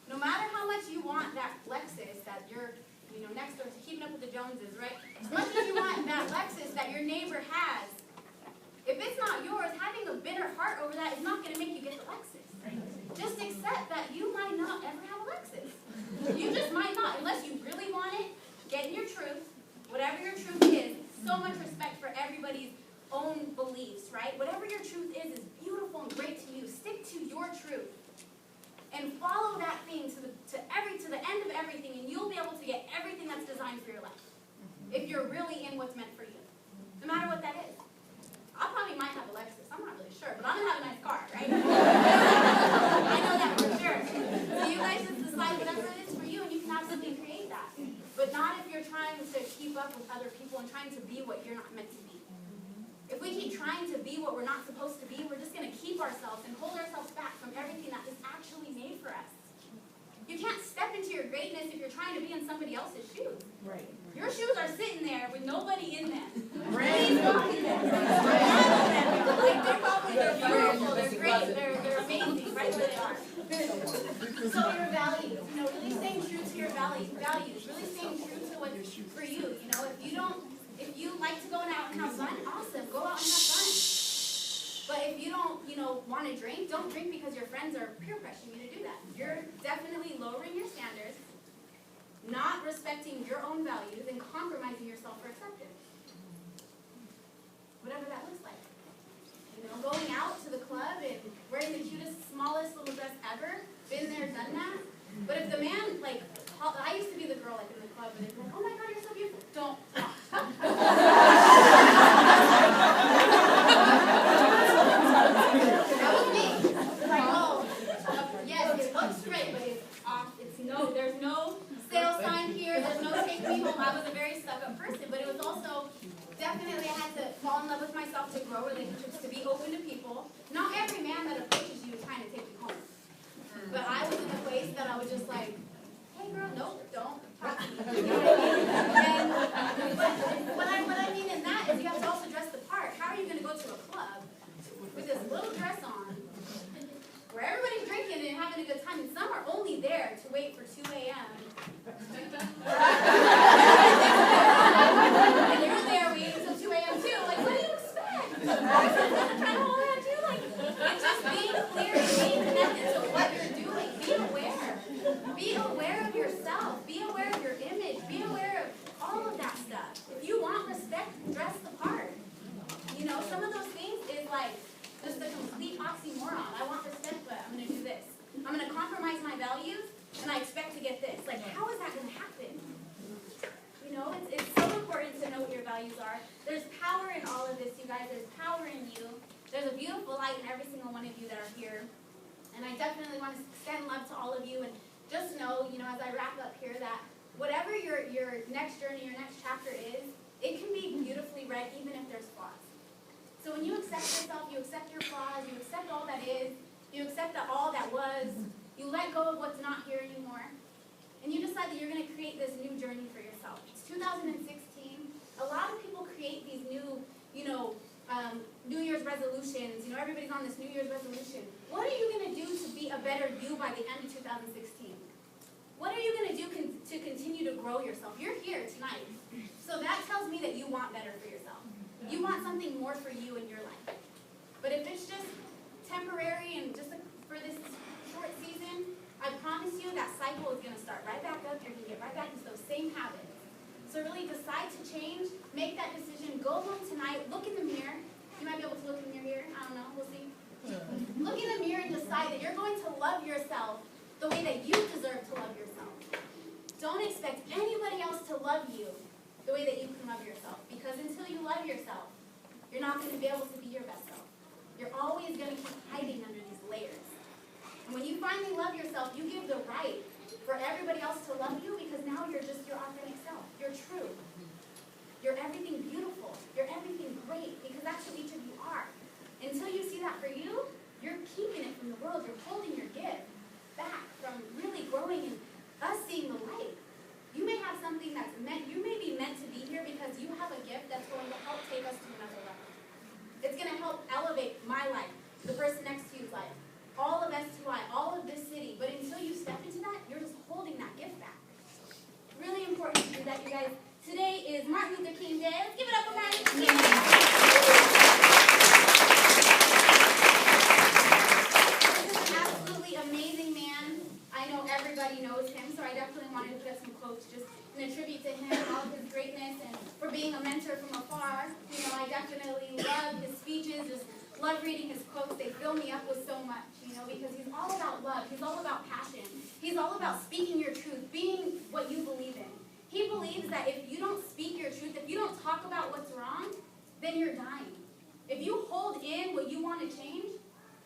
No matter how much you want that Lexus that you're, next door to Keeping Up with the Joneses, right? As much as you want that Lexus that your neighbor has, if it's not yours, having a bitter heart over that is not going to make you get the Lexus. Just accept that you might not ever have a Lexus. You just might not, unless you really want it. Get in your truth, whatever your truth is. So much respect for everybody's own beliefs, right? Whatever your truth is beautiful and great to you. Stick to your truth. And follow that thing to the end of everything, and you'll be able to get everything that's designed for your life. If you're really in what's meant for you. No matter what that is. I probably might have a Lexus. I'm not really sure, but I'm going to have a nice car, right? I know that for sure. So you guys just decide whatever it is for you, and you can absolutely create that. But not if you're trying to keep up with other people and trying to be what you're not meant to be. If we keep trying to be what we're not supposed to be, we're just going to keep ourselves and hold ourselves back from everything that is actually made for us. You can't step into your greatness if you're trying trying to be in somebody else's shoes. Right. Your shoes are sitting there with nobody in them. Right. Please walk in them. Like, they're beautiful, they're great, they're amazing, right where they are. So your values, really staying true to your values, really staying true to what's for you. If you like to go out and have fun, awesome, go out and have fun. But if you don't, want to drink, don't drink because your friends are peer pressuring you to do that. You're definitely lowering your standards, not respecting your own values, and compromising yourself for acceptance. Whatever that looks like. Going out to the club and wearing the cutest, smallest little dress ever, been there, done that. But if the man, I used to be the girl, in the club, and they'd be like, oh my God, you're so beautiful. Don't. That was me. Like, oh, yes, it looks great, but it's off. There's no sale sign here. There's no take me home. I was a very stuck-up person, but it was also definitely I had to fall in love with myself to grow relationships, to be open to people. Not every man that approaches you is trying to take you home. But I was in a place that I was just like, hey girl, nope, don't talk to me. You know what I mean? And what I mean in that is you have to also dress the part. How are you going to go to a club with this little dress on where everybody's drinking and having a good time, and some are only there to wait for 2 a.m. And you're there waiting until 2 a.m. too. Like, what do you expect? Trying to hold on to it's just being clear and being connected to what you're doing. Be aware. Be aware of yourself. Be aware of your image. Be aware of all of that stuff. If you want respect, dress the part. Some of those things is like just a complete oxymoron. I want respect, but I'm going to do this. I'm going to compromise my values, and I expect to get this. Like, how is that going to happen? It's so important to know what your values are. There's power in all of this, you guys. There's power in you. There's a beautiful light in every single one of you that are here. And I definitely want to extend love to all of you. And just know, as I wrap up here, that whatever your next journey, your next chapter is, it can be beautifully read even if there's flaws. So when you accept yourself, you accept your flaws, you accept all that is, you accept that all that was, you let go of what's not here anymore, and you decide that you're going to create this new journey for yourself. It's 2016. A lot of people create these new, New Year's resolutions. Everybody's on this New Year's resolution. What are you going to do to be a better you by the end of 2016? What are you going to do to continue to grow yourself? You're here tonight. So that tells me that you want better for yourself. You want something more for you in your life. But if it's just temporary and just for this short season, I promise you that cycle is going to start right back up. You're going to get right back into those same habits. So really decide to change. Make that decision. Go home tonight. Look in the mirror. You might be able to look in your mirror. I don't know. We'll see. Look in the mirror and decide that you're going to love yourself the way that you deserve to love yourself. Don't expect anybody else to love you the way that you can love yourself. Because until you love yourself, you're not going to be able to be your best self. You're always going to keep hiding under these layers. And when you finally love yourself, you give the right for everybody else to love you because now you're just your authentic self. You're true. You're everything beautiful. You're everything great because that's who each of you are. Until you see that for you, you're keeping it from the world. You're holding your gift back from really growing and us seeing the light. You may have something that's you may be meant to be here because you have a gift that's going to help take us to another level. It's going to help elevate my life, the person next to you's life, all of STY, all of this city. But until you step into that, you're just holding that gift back. Really important is that you guys, today is Martin Luther King Day. Let's give it up for Martin Luther King. This is an absolutely amazing man. I know everybody knows him, so I definitely wanted to put some quotes just in a tribute to him, all of his greatness, and for being a mentor from afar. I definitely love his speeches, just love reading his quotes. They fill me up with so much, because he's all about love. He's all about passion. He's all about speaking your truth, being what you believe in. He believes that if you don't speak your truth, if you don't talk about what's wrong, then you're dying. If you hold in what you want to change,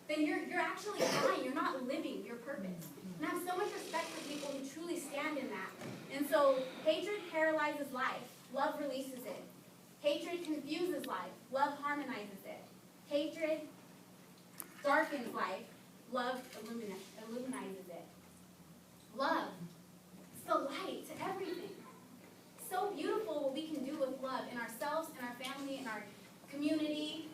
then you're actually dying. You're not living your purpose. And I have so much respect for people who truly stand in that. And so, hatred paralyzes life. Love releases it. Hatred confuses life. Love harmonizes it. Hatred darkens life. Love illuminizes it. Love. It's the light to so beautiful what we can do with love in ourselves, in our family, in our community,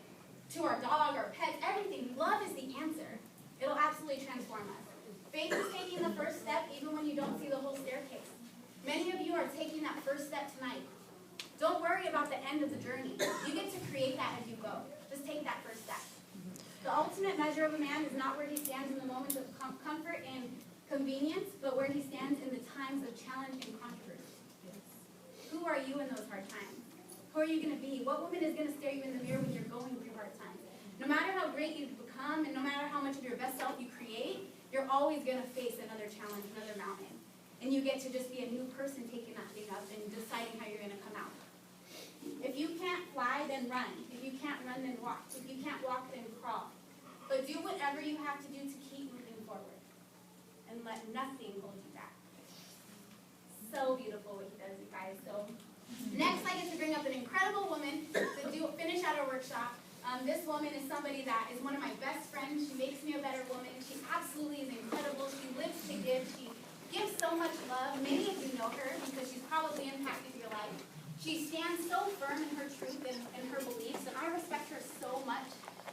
to our dog, our pets, everything. Love is the answer. It'll absolutely transform us. Faith is taking the first step even when you don't see the whole staircase. Many of you are taking that first step tonight. Don't worry about the end of the journey. You get to create that as you go. Just take that first step. The ultimate measure of a man is not where he stands in the moments of comfort and convenience, but where he stands in the times of challenge and controversy. Who are you in those hard times? Who are you going to be? What woman is going to stare you in the mirror when you're going through hard times? No matter how great you've become and no matter how much of your best self you create, you're always going to face another challenge, another mountain. And you get to just be a new person taking that thing up and deciding how you're going to come out. If you can't fly, then run. If you can't run, then walk. If you can't walk, then crawl. But do whatever you have to do to keep moving forward. And let nothing hold you back. So beautiful what he does, you guys. So next, I get to bring up an incredible woman to finish out our workshop. This woman is somebody that is one of my best friends. She makes me a better woman. She absolutely is incredible. She lives to give. She gives so much love. Many of you know her because she's probably impacted your life. She stands so firm in her truth and her beliefs, and I respect her so much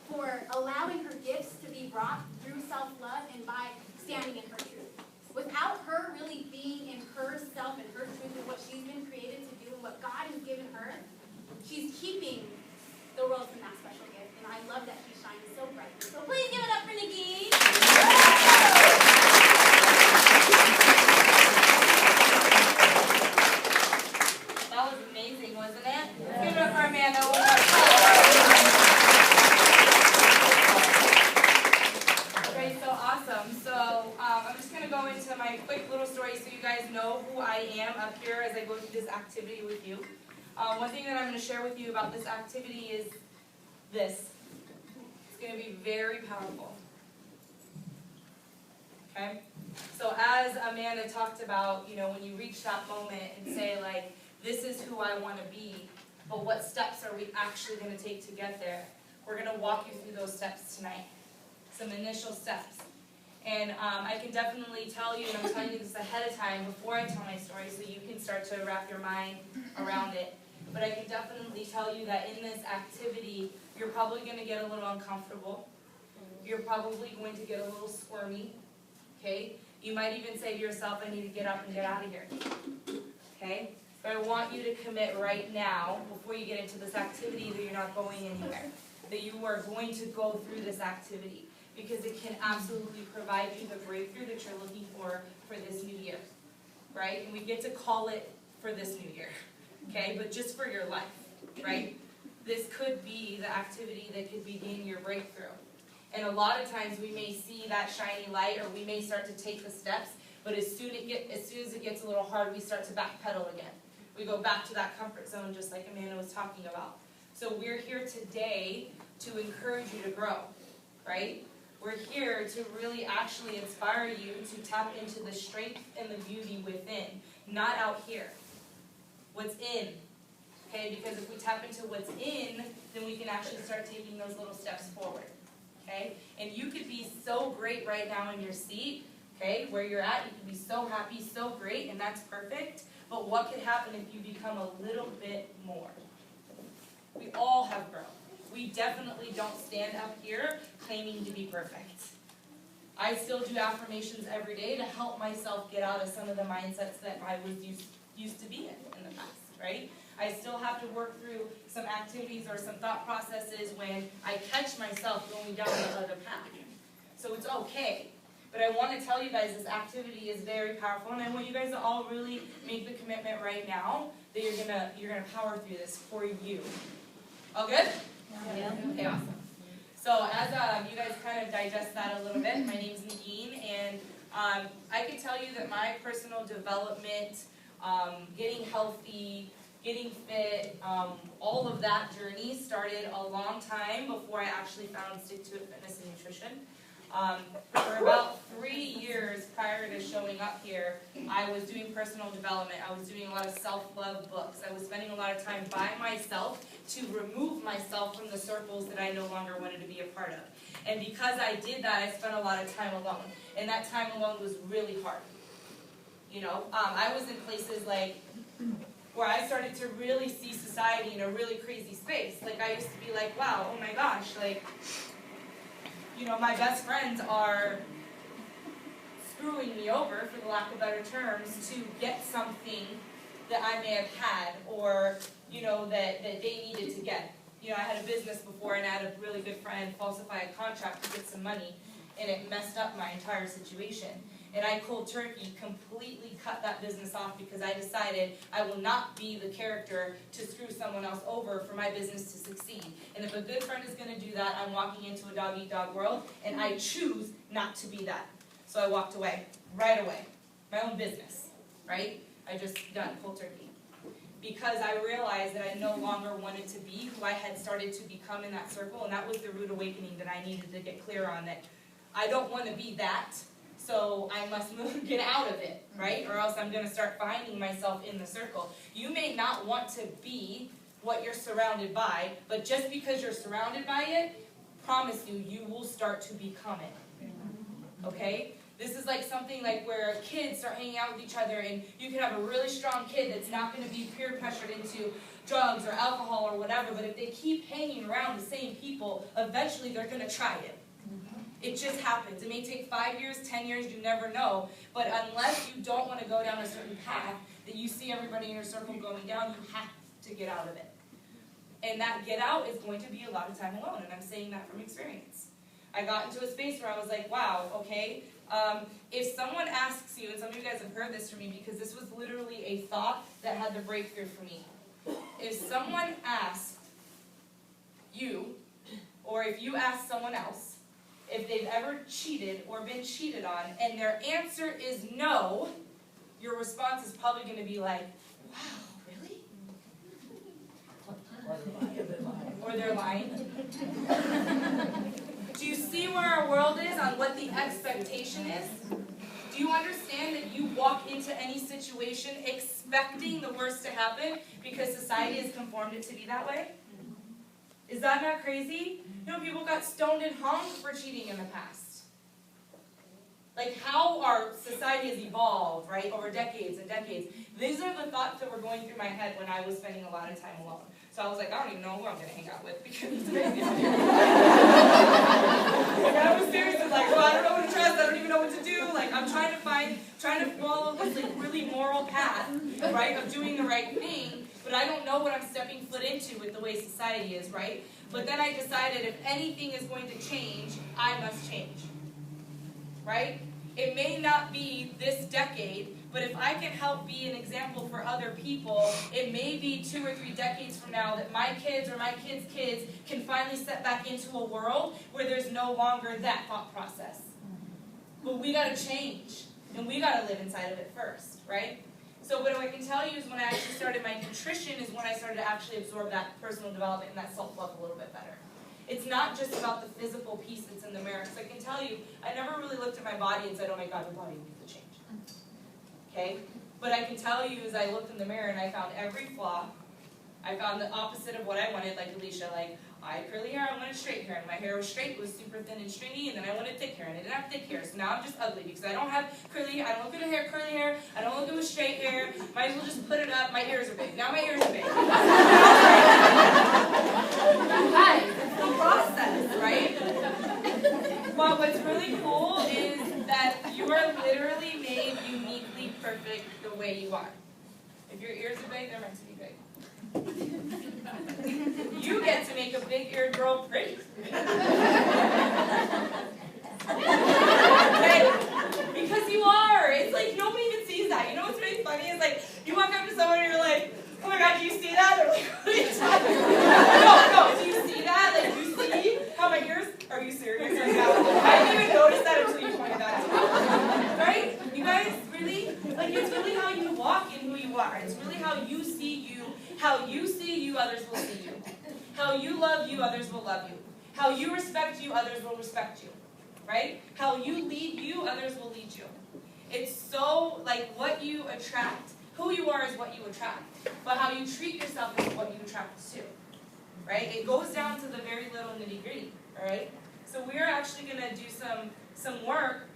for allowing her gifts to be brought through self-love and by standing in her truth. Without her really being in herself and her truth and what she's been created to do and what God has given her, she's keeping the world from that special gift. And I love that she shines so brightly. So please give it up for Negin. That was amazing, wasn't it? Let's give it up for Amanda. Okay, so awesome. So I'm just going to go into my quick little story so you guys know who I am up here as I go through this activity with you. One thing that I'm going to share with you about this activity is this. It's going to be very powerful. Okay? So as Amanda talked about, when you reach that moment and say, like, this is who I want to be, but what steps are we actually going to take to get there? We're going to walk you through those steps tonight. Some initial steps. And I can definitely tell you, and I'm telling you this ahead of time before I tell my story so you can start to wrap your mind around it. But I can definitely tell you that in this activity, you're probably going to get a little uncomfortable. You're probably going to get a little squirmy. Okay? You might even say to yourself, I need to get up and get out of here. Okay? But I want you to commit right now, before you get into this activity, that you're not going anywhere. That you are going to go through this activity. Because it can absolutely provide you the breakthrough that you're looking for this new year. Right? And we get to call it for this new year. Okay? But just for your life. Right? This could be the activity that could begin your breakthrough. And a lot of times we may see that shiny light, or we may start to take the steps, but as soon as it gets a little hard, we start to backpedal again. We go back to that comfort zone, just like Amanda was talking about. So we're here today to encourage you to grow, right? We're here to really actually inspire you to tap into the strength and the beauty within, not out here. What's in, okay? Because if we tap into what's in, then we can actually start taking those little steps forward. Okay? And you could be so great right now in your seat, okay, where you're at. You could be so happy, so great, and that's perfect. But what could happen if you become a little bit more? We all have growth. We definitely don't stand up here claiming to be perfect. I still do affirmations every day to help myself get out of some of the mindsets that I was used to be in the past, right? I still have to work through some activities or some thought processes when I catch myself going down the other path. So it's okay. But I want to tell you guys this activity is very powerful, and I want you guys to all really make the commitment right now that you're gonna power through this for you. All good? Yeah. Okay, awesome. So as you guys kind of digest that a little bit, my name's Negin, and I can tell you that my personal development, getting healthy, getting fit, all of that journey started a long time before I actually found Stick to It Fitness and Nutrition. For about 3 years prior to showing up here, I was doing personal development. I was doing a lot of self-love books. I was spending a lot of time by myself to remove myself from the circles that I no longer wanted to be a part of. And because I did that, I spent a lot of time alone. And that time alone was really hard. I was in places like where I started to really see society in a really crazy space. Like, I used to be like, wow, oh my gosh, like, you know, my best friends are screwing me over, for the lack of better terms, to get something that I may have had, or, you know, that they needed to get. You know, I had a business before, and I had a really good friend falsify a contract to get some money, and it messed up my entire situation. And I cold turkey completely cut that business off because I decided I will not be the character to screw someone else over for my business to succeed. And if a good friend is going to do that, I'm walking into a dog-eat-dog world, and I choose not to be that. So I walked away, right away. My own business, right? I just done cold turkey. Because I realized that I no longer wanted to be who I had started to become in that circle, and that was the rude awakening that I needed to get clear on, that I don't want to be that, so I must get out of it, right? Or else I'm going to start finding myself in the circle. You may not want to be what you're surrounded by, but just because you're surrounded by it, promise you, you will start to become it. Okay? This is like something like where kids start hanging out with each other, and you can have a really strong kid that's not going to be peer pressured into drugs or alcohol or whatever, but if they keep hanging around the same people, eventually they're going to try it. It just happens. It may take 5 years, 10 years, you never know, but unless you don't want to go down a certain path that you see everybody in your circle going down, you have to get out of it. And that get out is going to be a lot of time alone, and I'm saying that from experience. I got into a space where I was like, wow, okay, if someone asks you, and some of you guys have heard this from me because this was literally a thought that had the breakthrough for me. If someone asks you, or if you ask someone else, if they've ever cheated or been cheated on, and their answer is no, your response is probably going to be like, wow, really? Or they're lying. Do you see where our world is on what the expectation is? Do you understand that you walk into any situation expecting the worst to happen because society has conformed it to be that way? Is that not crazy? You know, people got stoned and hung for cheating in the past. Like how our society has evolved, right, over decades and decades. These are the thoughts that were going through my head when I was spending a lot of time alone. So I was like, I don't even know who I'm going to hang out with because it's crazy. I was seriously like, well, I don't know what to trust. I don't even know what to do. Like, I'm trying to follow this like really moral path, right, of doing the right thing. But I don't know what I'm stepping foot into with the way society is, right? But then I decided if anything is going to change, I must change, right? It may not be this decade, but if I can help be an example for other people, it may be 2 or 3 decades from now that my kids or my kids' kids can finally step back into a world where there's no longer that thought process. But we got to change, and we got to live inside of it first, right? So what I can tell you is when I actually started my nutrition is when I started to actually absorb that personal development and that self-love a little bit better. It's not just about the physical piece that's in the mirror. Because I can tell you, I never really looked at my body and said, oh my God, your body needs to change. Okay? But I can tell you is I looked in the mirror and I found every flaw. I found the opposite of what I wanted, like Alicia, like, I had curly hair, I wanted straight hair, and my hair was straight, it was super thin and stringy, and then I wanted thick hair, and I didn't have thick hair, so now I'm just ugly, because I don't have curly hair, I don't look good with hair, curly hair, I don't look good with straight hair, might as well just put it up, my ears are big, now my ears are big. Guys, it's the process, right? Well, what's really cool is that you are literally made uniquely perfect the way you are. If your ears are big, they're meant to be big. You get to make a big-eared girl pretty. Okay? Because you are. It's like nobody even sees that. You know what's really funny is like you walk up to someone and you're like, oh my God, do you see that? They're like, what are you talking about? No, do you see that? Like, you see how my ears? Are you serious right now? I didn't even notice that until you pointed that out. Right? You guys, really? Like, it's really how you walk and who you are. It's really how you see you. How you see you, others will see you. How you love you, others will love you. How you respect you, others will respect you. Right? How you lead you, others will lead you. It's so, like, what you attract, who you are is what you attract. But how you treat yourself is what you attract to. Right? It goes down to the very little nitty-gritty. Alright? So we're actually going to do some work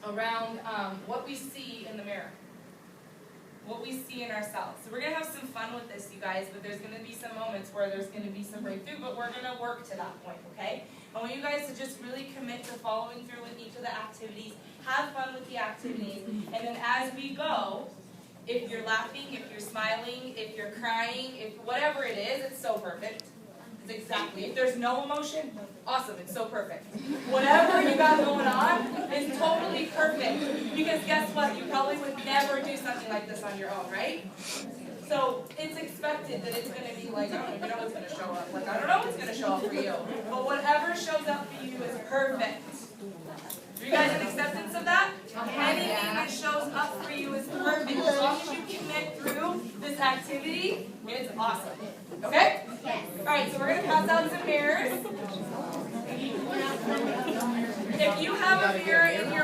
around what we see in the mirror. what we see in ourselves. So we're going to have some fun with this, you guys, but there's going to be some moments where there's going to be some breakthrough, but we're going to work to that point, okay? I want you guys to just really commit to following through with each of the activities, have fun with the activities, and then as we go, if you're laughing, if you're smiling, if you're crying, if whatever it is, it's so perfect. It's exactly. If there's no emotion, awesome, it's so perfect. Whatever you got going on is totally perfect. Because guess what? You probably would never do something like this on your own, right? So it's expected that it's going to be like, I don't even know what's going to show up. Like, I don't know what's going to show up for you. But whatever shows up for you is perfect. Are you guys in acceptance of that? Anything that shows up for you is perfect. As long as you commit through this activity, it's awesome. Okay? Yes. Alright, so we're going to pass out some mirrors. If you have a mirror in your